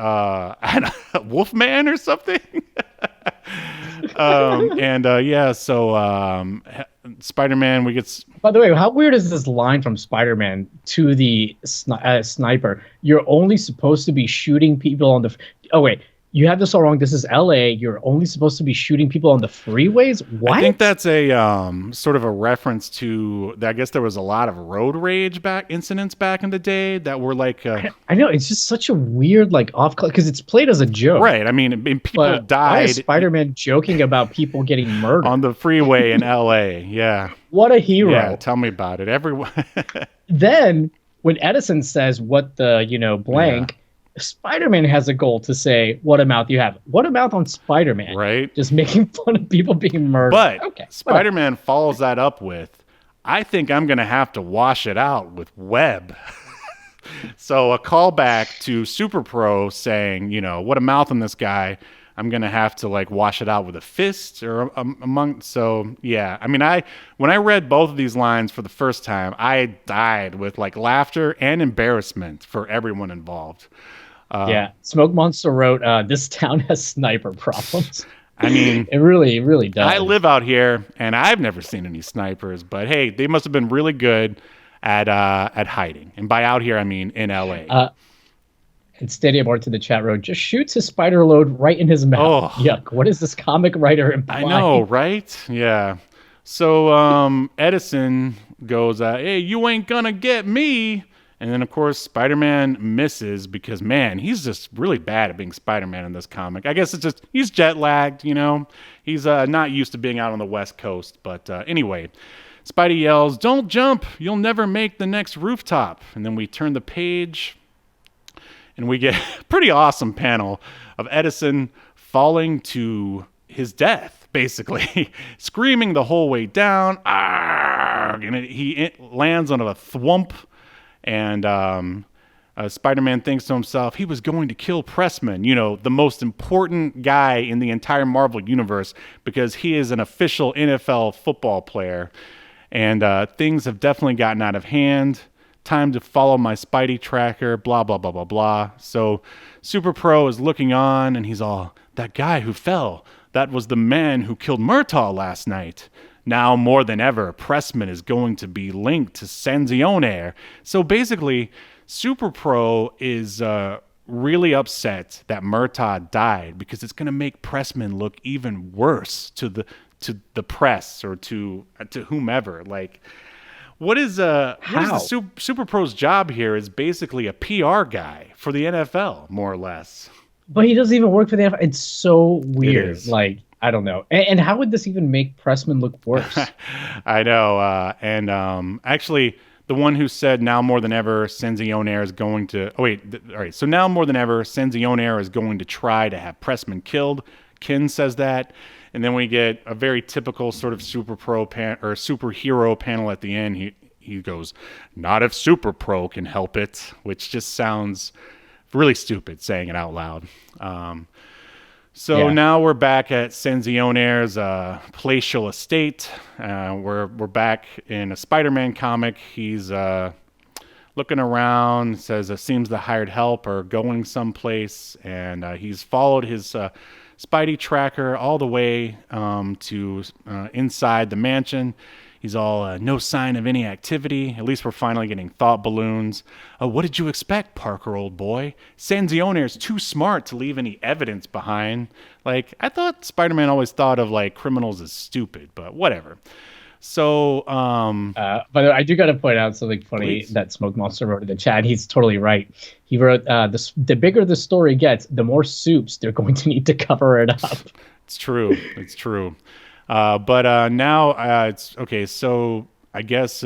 Wolfman or something. Spider-Man, we get... By the way, how weird is this line from Spider-Man to the sniper? You're only supposed to be shooting people on the... Oh, wait. You have this all wrong. This is L.A. You're only supposed to be shooting people on the freeways? What? I think that's a sort of a reference to... I guess there was a lot of road rage incidents back in the day that were like... I know. It's just such a weird, like, off... Because it's played as a joke. Right. I mean, people died... Why is Spider-Man joking about people getting murdered? On the freeway in L.A., yeah. What a hero. Yeah, tell me about it. Everyone... Then, when Edison says, what the, blank... Yeah. Spider-Man has a goal to say, what a mouth you have. What a mouth on Spider-Man. Right. Just making fun of people being murdered. But Spider-Man follows that up with, I think I'm going to have to wash it out with web. So a callback to SuperPro saying, what a mouth on this guy. I'm going to have to wash it out with a fist or among. So yeah, I mean, when I read both of these lines for the first time, I died with laughter and embarrassment for everyone involved. Smoke Monster wrote, this town has sniper problems. I mean, it really does. I live out here and I've never seen any snipers, but hey, they must have been really good at hiding. And by out here, I mean in LA. And Stadium Art to the chat room just shoots his spider load right in his mouth. Oh. Yuck. What is this comic writer implying? I know, right? Yeah. So Edison goes, hey, you ain't gonna get me. And then, of course, Spider-Man misses because, man, he's just really bad at being Spider-Man in this comic. I guess it's just he's jet-lagged, He's not used to being out on the West Coast. But anyway, Spidey yells, "Don't jump! You'll never make the next rooftop." And then we turn the page, and we get a pretty awesome panel of Edison falling to his death, basically, screaming the whole way down. Argh! And he lands on a thwomp, and Spider-Man thinks to himself, he was going to kill Pressman, the most important guy in the entire Marvel universe, because he is an official NFL football player. And things have definitely gotten out of hand. Time to follow my Spidey tracker, blah, blah, blah, blah, blah. So SuperPro is looking on, and he's all, that guy who fell, that was the man who killed Murtaugh last night. Now more than ever, Pressman is going to be linked to Sanzione. So basically, SuperPro is really upset that Murtaugh died because it's going to make Pressman look even worse to the press or to whomever. Like, what is SuperPro's job here? Is basically a PR guy for the NFL, more or less. But he doesn't even work for the NFL. It's so weird. It is. Like, I don't know. And how would this even make Pressman look worse? I know. Actually, the one who said now more than ever, Sanzione is going to... Oh, wait. All right. So now more than ever, Sanzione is going to try to have Pressman killed. Kin says that. And then we get a very typical sort of superhero panel at the end. He goes, not if SuperPro can help it, which just sounds really stupid saying it out loud. Now we're back at Sanzione's palatial estate. We're back in a Spider-Man comic. He's looking around, says it seems the hired help are going someplace, and he's followed his Spidey tracker all the way to inside the mansion. He's all, no sign of any activity. At least we're finally getting thought balloons. What did you expect, Parker, old boy? Sanzione is too smart to leave any evidence behind. Like, I thought Spider-Man always thought of, like, criminals as stupid, but whatever. So, but I do got to point out something funny that Smoke Monster wrote in the chat. He's totally right. He wrote, the bigger the story gets, the more soups they're going to need to cover it up. It's true. It's true. But now it's okay. So I guess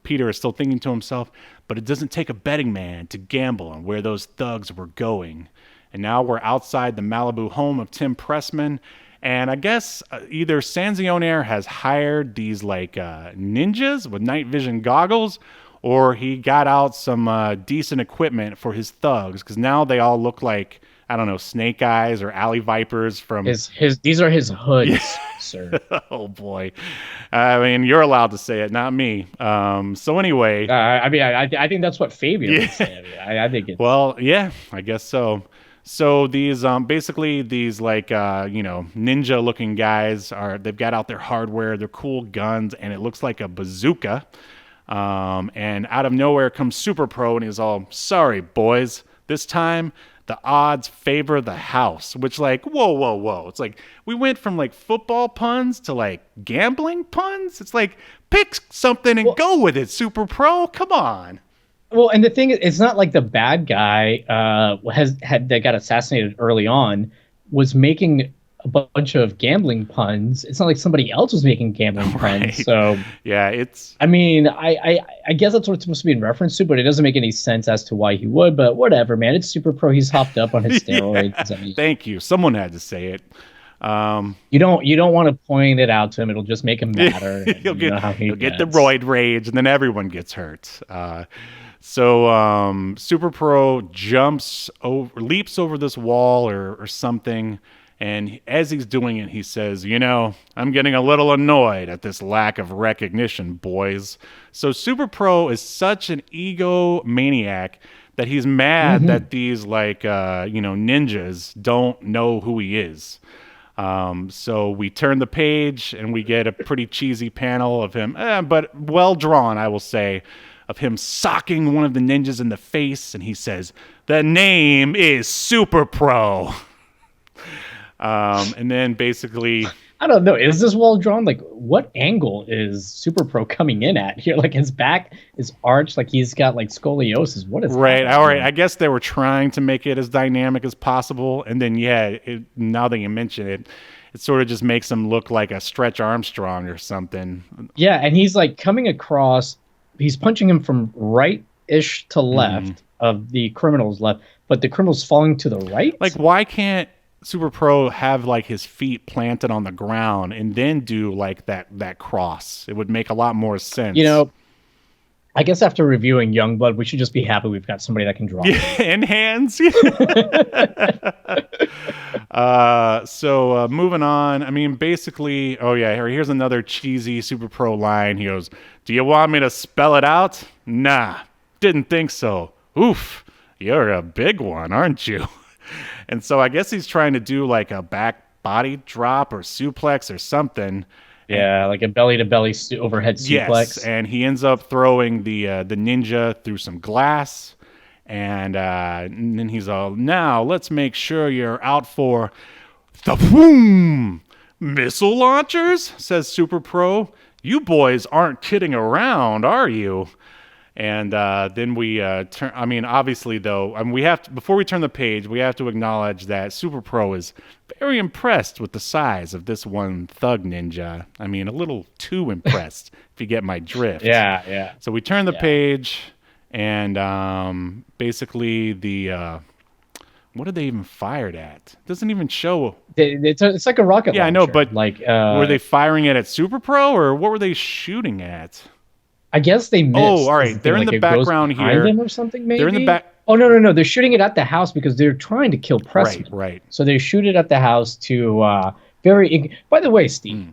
Peter is still thinking to himself, but it doesn't take a betting man to gamble on where those thugs were going. And now we're outside the Malibu home of Tim Pressman. And I guess either Sanzione has hired these like ninjas with night vision goggles, or he got out some decent equipment for his thugs, because now they all look like, I don't know, Snake Eyes or Alley Vipers from these are his hoods, sir. Oh boy, I mean, you're allowed to say it, not me. So anyway, I think that's what Fabian would say. I think it's... Well, yeah, I guess so. So these basically these like ninja looking guys they've got out their hardware, their cool guns, and it looks like a bazooka. And out of nowhere comes SuperPro, and he's all, sorry boys, this time the odds favor the house. Which, like, whoa. It's like we went from like football puns to like gambling puns. It's like, pick something and go with it, SuperPro. Come on. Well, and the thing is, it's not like the bad guy that got assassinated early on was making a bunch of gambling puns. It's not like somebody else was making gambling puns. So yeah, it's... I mean, I guess that's what it's supposed to be in reference to, but it doesn't make any sense as to why he would. But whatever, man. It's SuperPro. He's hopped up on his steroids. Yeah, I mean, thank you. Someone had to say it. You don't want to point it out to him. It'll just make him madder. He'll get the roid rage, and then everyone gets hurt. So SuperPro leaps over this wall or something, and as he's doing it, he says, I'm getting a little annoyed at this lack of recognition, boys. So SuperPro is such an egomaniac that he's mad that these ninjas don't know who he is. So we turn the page and we get a pretty cheesy panel of him, but well drawn, I will say, of him socking one of the ninjas in the face, and he says, the name is SuperPro. And then basically... I don't know. Is this well drawn? Like, what angle is SuperPro coming in at here? Like, his back is arched, like he's got like scoliosis. What is right? All right. I guess they were trying to make it as dynamic as possible, and then now that you mention it, it sort of just makes him look like a Stretch Armstrong or something. Yeah, and he's like coming across. He's punching him from right-ish to left of the criminal's left, but the criminal's falling to the right. Like, why can't SuperPro have like his feet planted on the ground and then do like that cross? It would make a lot more sense. You know, I guess after reviewing Youngblood, we should just be happy we've got somebody that can draw. Yeah, and hands. So moving on. I mean, basically, oh yeah, here's another cheesy SuperPro line. He goes, "Do you want me to spell it out? Nah, didn't think so. Oof, you're a big one, aren't you?" And so I guess he's trying to do like a back body drop or suplex or something. Yeah, like a belly-to-belly overhead suplex. Yes, and he ends up throwing the ninja through some glass, and then he's all, "Now let's make sure you're out for the boom missile launchers," says SuperPro. "You boys aren't kidding around, are you?" And then we turn. I mean, obviously, though, we have to, before we turn the page, we have to acknowledge that SuperPro is very impressed with the size of this one thug ninja. I mean, a little too impressed, if you get my drift. Yeah, yeah. So we turn the page, and basically the what did they even fired at? It doesn't even show. It's like a rocket launcher. Yeah, I know, but like, were they firing it at SuperPro, or what were they shooting at? I guess they missed. Oh, all right. They're in the background here. Them or something, maybe? They're in the back. Oh, no. They're shooting it at the house because they're trying to kill Pressman. Right. So they shoot it at the house to By the way, Steve,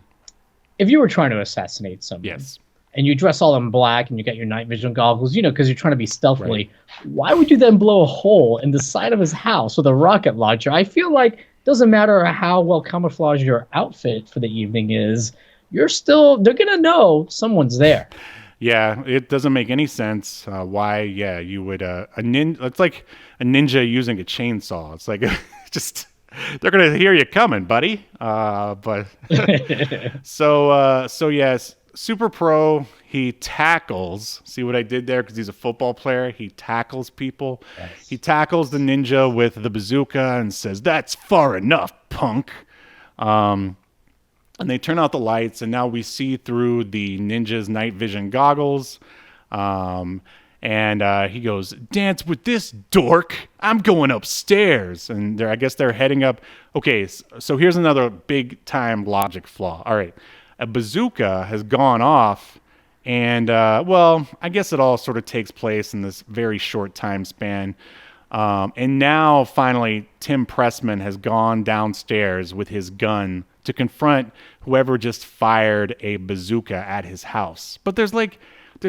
if you were trying to assassinate someone, yes, and you dress all in black and you got your night vision goggles, because you're trying to be stealthily, why would you then blow a hole in the side of his house with a rocket launcher? I feel like it doesn't matter how well camouflaged your outfit for the evening is, they're going to know someone's there. Yeah, it doesn't make any sense why, you would it's like a ninja using a chainsaw. It's like just they're gonna hear you coming, buddy. But so yes, SuperPro, he tackles. See what I did there? Because he's a football player. He tackles people. Yes. He tackles the ninja with the bazooka and says, "That's far enough, punk." And they turn out the lights, and now we see through the ninja's night vision goggles. And he goes, "Dance with this dork. I'm going upstairs." And I guess they're heading up. Okay, so here's another big-time logic flaw. All right, a bazooka has gone off, and, I guess it all sort of takes place in this very short time span. And now, finally, Tim Pressman has gone downstairs with his gun to confront whoever just fired a bazooka at his house. But there's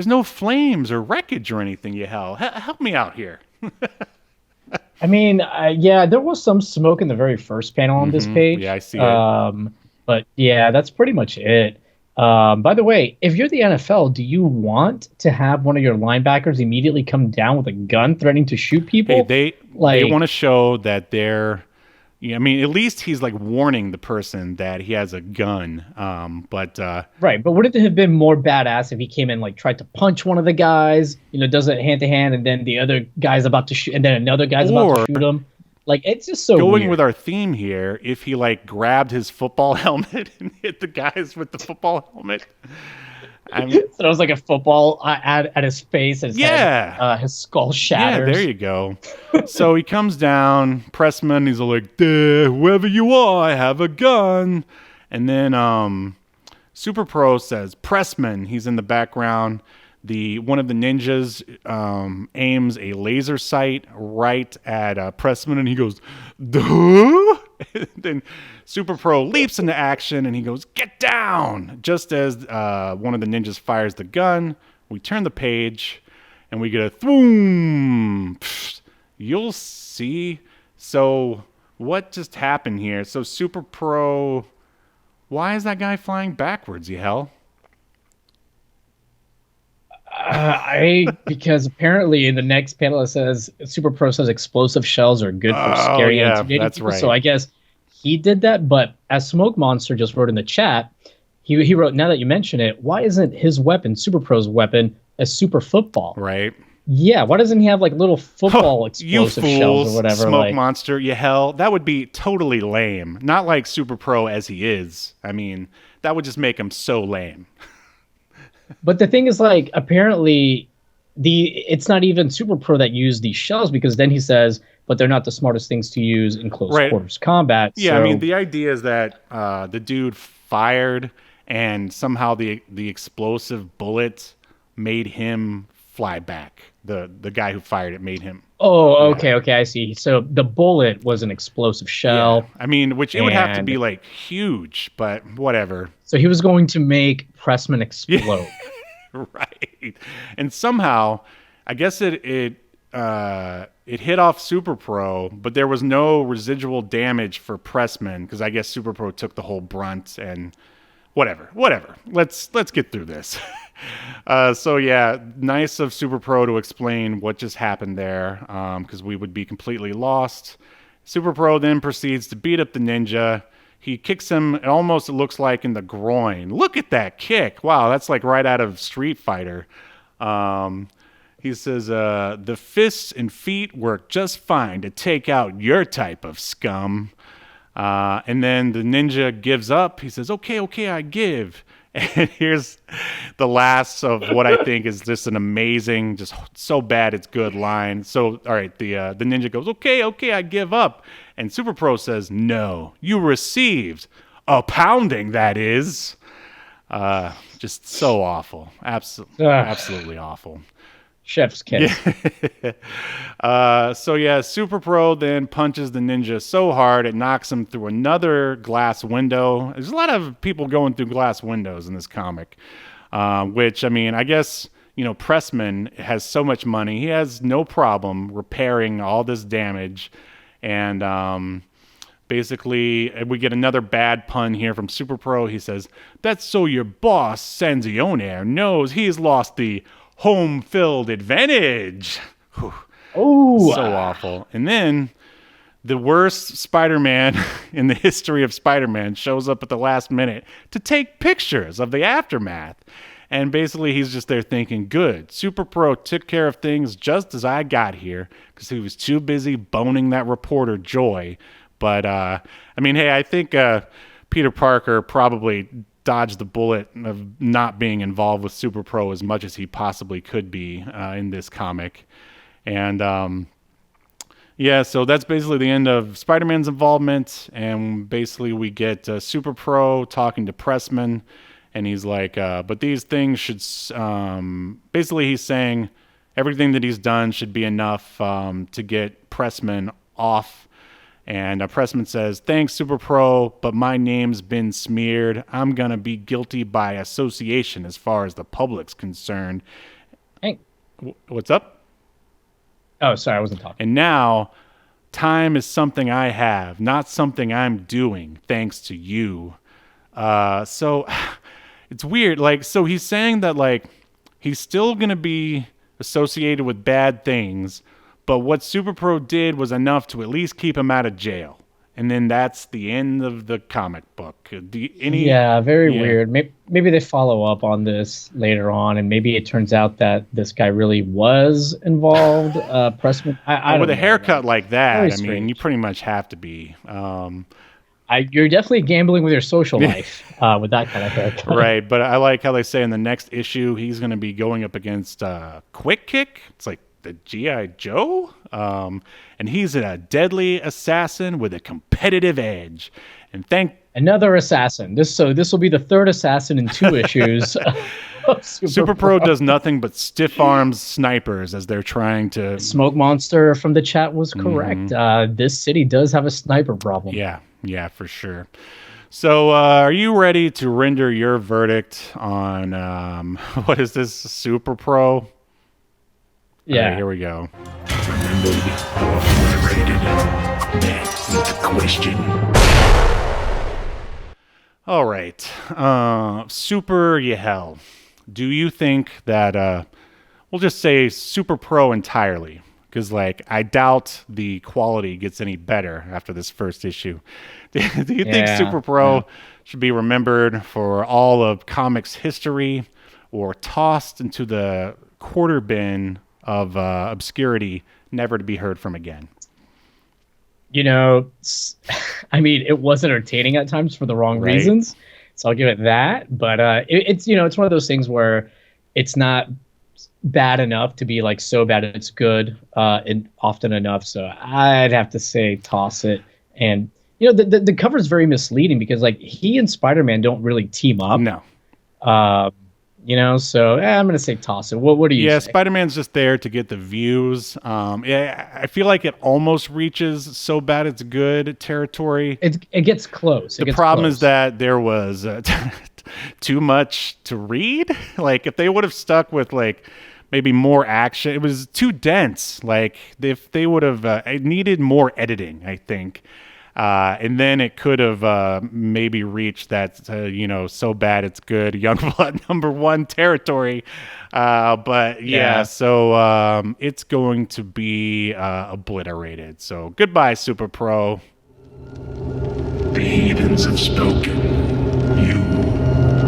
no flames or wreckage or anything, Yahel. Help me out here. I mean, there was some smoke in the very first panel on this page. Yeah, I see it. But yeah, that's pretty much it. By the way, if you're the NFL, do you want to have one of your linebackers immediately come down with a gun threatening to shoot people? Hey, they want to show that they're... Yeah, I mean, at least he's like warning the person that he has a gun. Right, but wouldn't it have been more badass if he came in, like, tried to punch one of the guys, does it hand to hand, and then the other guy's about to shoot, and then another guy's about to shoot him? Like, it's just so going weird. With our theme here, if he like grabbed his football helmet and hit the guys with the football helmet. So it was like a football at his face, and his skull shatters. Yeah, there you go. So he comes down, Pressman, he's like, "Whoever you are, I have a gun." And then SuperPro says, "Pressman," he's in the background. One of the ninjas aims a laser sight right at Pressman, and he goes, "Duh?" Then SuperPro leaps into action, and he goes, "Get down!" Just as one of the ninjas fires the gun, we turn the page, and we get a thwoom. You'll see. So what just happened here? So SuperPro, why is that guy flying backwards, Yahel? Because apparently in the next panel it says SuperPro says explosive shells are good for scary and intimidating people. Right. So I guess he did that. But as Smoke Monster just wrote in the chat, he wrote, now that you mention it, why isn't his weapon, SuperPro's weapon, a super football? Right. Yeah, why doesn't he have like little football You explosive shells or fools, whatever? smoke Like, monster, Yahel. That would be totally lame. Not like Super Pro as he is. I mean, that would just make him so lame. but the thing is, like, apparently it's not even Super Pro that used these shells because then he says, but they're not the smartest things to use in close Right. quarters combat. Yeah, I mean, So, the idea is that the dude fired and somehow the explosive bullet made him fly back. The guy who fired it made him. oh, Yeah. okay, I see. So the bullet was an explosive Yeah. shell, I mean, which it would have to and be like huge, but whatever. so he was going to make Pressman explode. Right. And somehow, I guess it hit off Super Pro, but there was no residual damage for Pressman because I guess Super Pro took the whole brunt and whatever. Let's get through this. So yeah, nice of Super Pro to explain what just happened there, because we would be completely lost. Super Pro then proceeds to beat up the ninja. He kicks him, it almost looks like in the groin. Look at that kick. Wow, that's like right out of Street Fighter. He says, the fists and feet work just fine to take out your type of scum. And then the ninja gives up. He says, okay, I give. And here's the last of what I think is just an amazing, just so bad it's good line. So, all right, the ninja goes, okay, I give up. And Super Pro says, no, you received a pounding, that is. Just so awful. Absolutely awful. Chef's kiss. So yeah, Super Pro then punches the ninja so hard it knocks him through another glass window. There's a lot of people going through glass windows in this comic, which, I mean, I guess, you know, Pressman has so much money. He has no problem repairing all this damage. And basically, we get another bad pun here from Super Pro. He says, that's so your boss, Sanzione, knows he's lost the home field advantage. Oh, So awful. And then the worst Spider-Man in the history of Spider-Man shows up at the last minute to take pictures of the aftermath. And basically he's just there thinking, good, Super Pro took care of things just as I got here because he was too busy boning that reporter Joy. But I mean, hey, I think Peter Parker probably dodged the bullet of not being involved with Super Pro as much as he possibly could be in this comic. And yeah, so that's basically the end of Spider-Man's involvement. And basically we get Super Pro talking to Pressman. And he's like, but these things should, basically he's saying everything that he's done should be enough to get Pressman off. And Pressman says, thanks, Super Pro, but my name's been smeared. I'm going to be guilty by association as far as the public's concerned. hey. What's up? Oh, sorry, I wasn't talking. And now, time is something I have, not something I'm doing, thanks to you. So it's weird. Like, so he's saying that, like, he's still going to be associated with bad things, but what Super Pro did was enough to at least keep him out of jail. And then that's the end of the comic book. Yeah, very weird. Maybe they follow up on this later on, and maybe it turns out that this guy really was involved. Pressman, I with don't a know, haircut like that, Very I mean, strange. you pretty much have to be. You're definitely gambling with your social life with that kind of haircut. Right, but I like how they say in the next issue he's going to be going up against Quick Kick. It's like the G.I. Joe, and he's a deadly assassin with a competitive edge. And Another assassin. This will be the third assassin in 2 issues. Super Pro does nothing but stiff arms snipers as they're trying to. Smoke Monster from the chat was correct. This city does have a sniper problem. Yeah, for sure. So, are you ready to render your verdict on what is this, Super Pro? Yeah. All right, here we go. Remember, you're rated. That's the question. All right. Super Yahel. Do you think that, we'll just say Super Pro entirely, because, like, I doubt the quality gets any better after this first issue. Do you think Super Pro should be remembered for all of comics history or tossed into the quarter bin of obscurity, never to be heard from again. You know, I mean, it was entertaining at times for the wrong Right. reasons, so I'll give it that. But it's it's one of those things where it's not bad enough to be like so bad it's good, and often enough. So I'd have to say toss it. And the cover is very misleading because like he and Spider-Man don't really team up. No. So I'm gonna say toss it. What do you say? Spider-Man's just there to get the views. I feel like it almost reaches so bad it's good territory. It gets close. The problem is that there was too much to read. Like if they would have stuck with like maybe more action, it was too dense. Like if they would have, it needed more editing, I think. And then it could have maybe reached that, so bad it's good, Youngblood #1 territory. So it's going to be obliterated. So goodbye, SuperPro. The heathens have spoken. You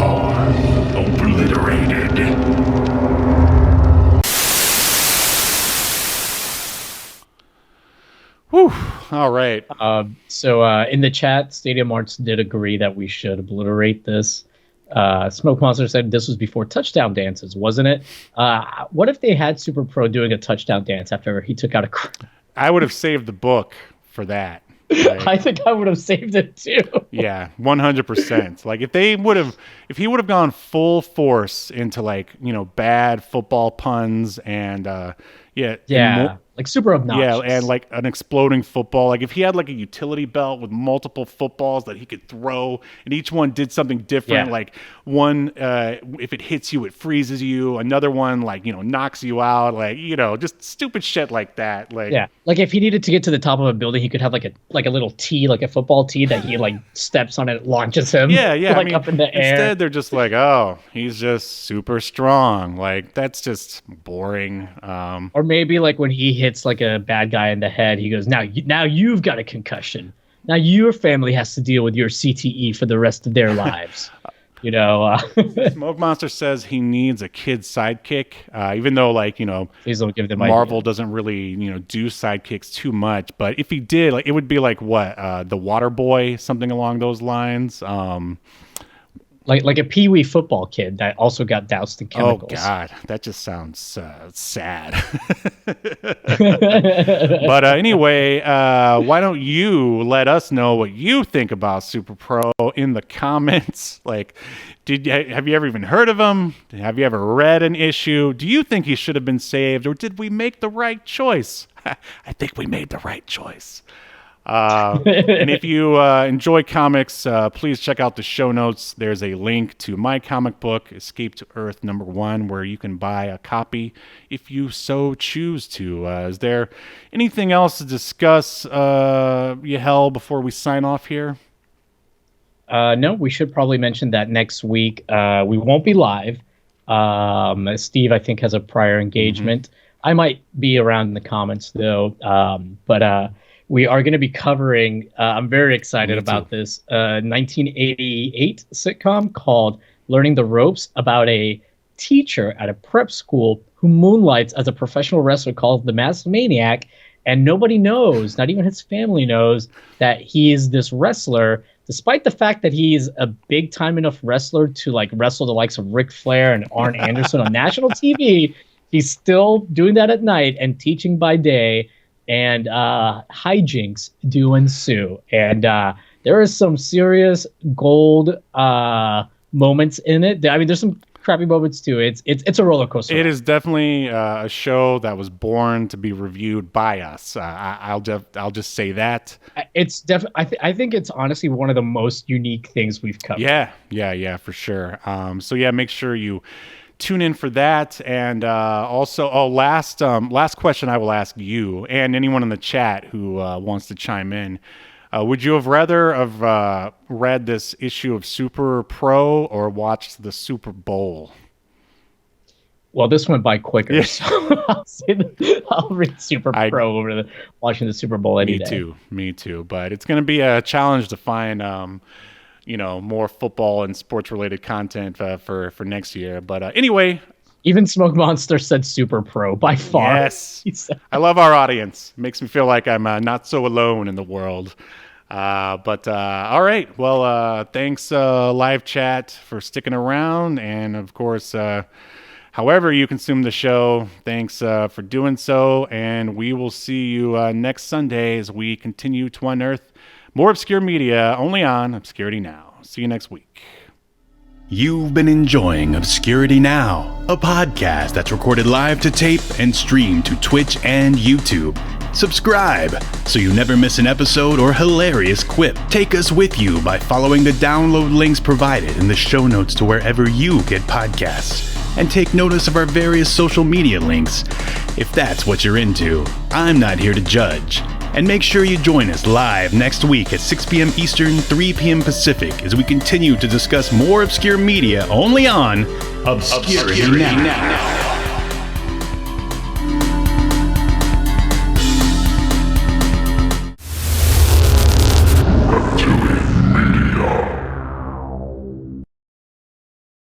are obliterated. Whew. All right. So in the chat, Stadium Arts did agree that we should obliterate this. Smoke Monster said this was before touchdown dances, wasn't it? What if they had Super Pro doing a touchdown dance after he took out a... I would have saved the book for that. I think I would have saved it too. Yeah, 100%. Like if he would have gone full force into like, bad football puns and like super obnoxious. Yeah, and like an exploding football. Like if he had like a utility belt with multiple footballs that he could throw, and each one did something different. Yeah. Like one, if it hits you, it freezes you. Another one, like knocks you out. Like just stupid shit like that. Like like if he needed to get to the top of a building, he could have like a little tee, like a football tee that he like steps on and it launches him. Like up in the air. Instead, they're just like, oh, he's just super strong. Like that's just boring. Or maybe like when he hits like a bad guy in the head, he goes, now you've got a concussion. Now your family has to deal with your CTE for the rest of their lives. Smoke Monster says he needs a kid sidekick, even though please don't give them Marvel doesn't really do sidekicks too much. But if he did, like it would be like what the Water Boy, something along those lines. Like a Pee-wee football kid that also got doused in chemicals. Oh God, that just sounds sad. But anyway, why don't you let us know what you think about SuperPro in the comments? Like, have you ever even heard of him? Have you ever read an issue? Do you think he should have been saved, or did we make the right choice? I think we made the right choice. And if you enjoy comics, please check out the show notes. There's a link to my comic book, Escape to Earth #1, where you can buy a copy if you so choose to. Is there anything else to discuss, Yahel, before we sign off here? No, we should probably mention that next week we won't be live. Steve, I think, has a prior engagement. I might be around in the comments, though. But we are going to be covering, I'm very excited about this, 1988 sitcom called Learning the Ropes, about a teacher at a prep school who moonlights as a professional wrestler called the Masked Maniac, and nobody knows, not even his family knows, that he is this wrestler, despite the fact that he's a big-time enough wrestler to like wrestle the likes of Ric Flair and Arn Anderson on national TV. He's still doing that at night and teaching by day. And hijinks do ensue, and there is some serious gold moments in it. I mean, there's some crappy moments too. It's a roller coaster. It is definitely a show that was born to be reviewed by us. I'll just say that. It's definitely. I think it's honestly one of the most unique things we've covered. Yeah, for sure. So yeah, make sure you tune in for that. And also, last question I will ask you and anyone in the chat who wants to chime in. Would you have rather have read this issue of SuperPro or watched the Super Bowl? Well, this went by quicker, so I'll read SuperPro over watching the Super Bowl any day. Me too. But it's going to be a challenge to find more football and sports related content for next year. But anyway, Even Smoke Monster said Super Pro by far. Yes. I love our audience. Makes me feel like I'm not so alone in the world. But all right. Well, thanks, live chat, for sticking around. And of course, however you consume the show, thanks for doing so. And we will see you next Sunday as we continue to unearth more obscure media only on Obscurity Now. See you next week. You've been enjoying Obscurity Now, a podcast that's recorded live to tape and streamed to Twitch and YouTube. Subscribe so you never miss an episode or hilarious quip. Take us with you by following the download links provided in the show notes to wherever you get podcasts. And take notice of our various social media links if that's what you're into. I'm not here to judge. And make sure you join us live next week at 6 p.m. Eastern, 3 p.m. Pacific as we continue to discuss more obscure media only on Obscurity Now.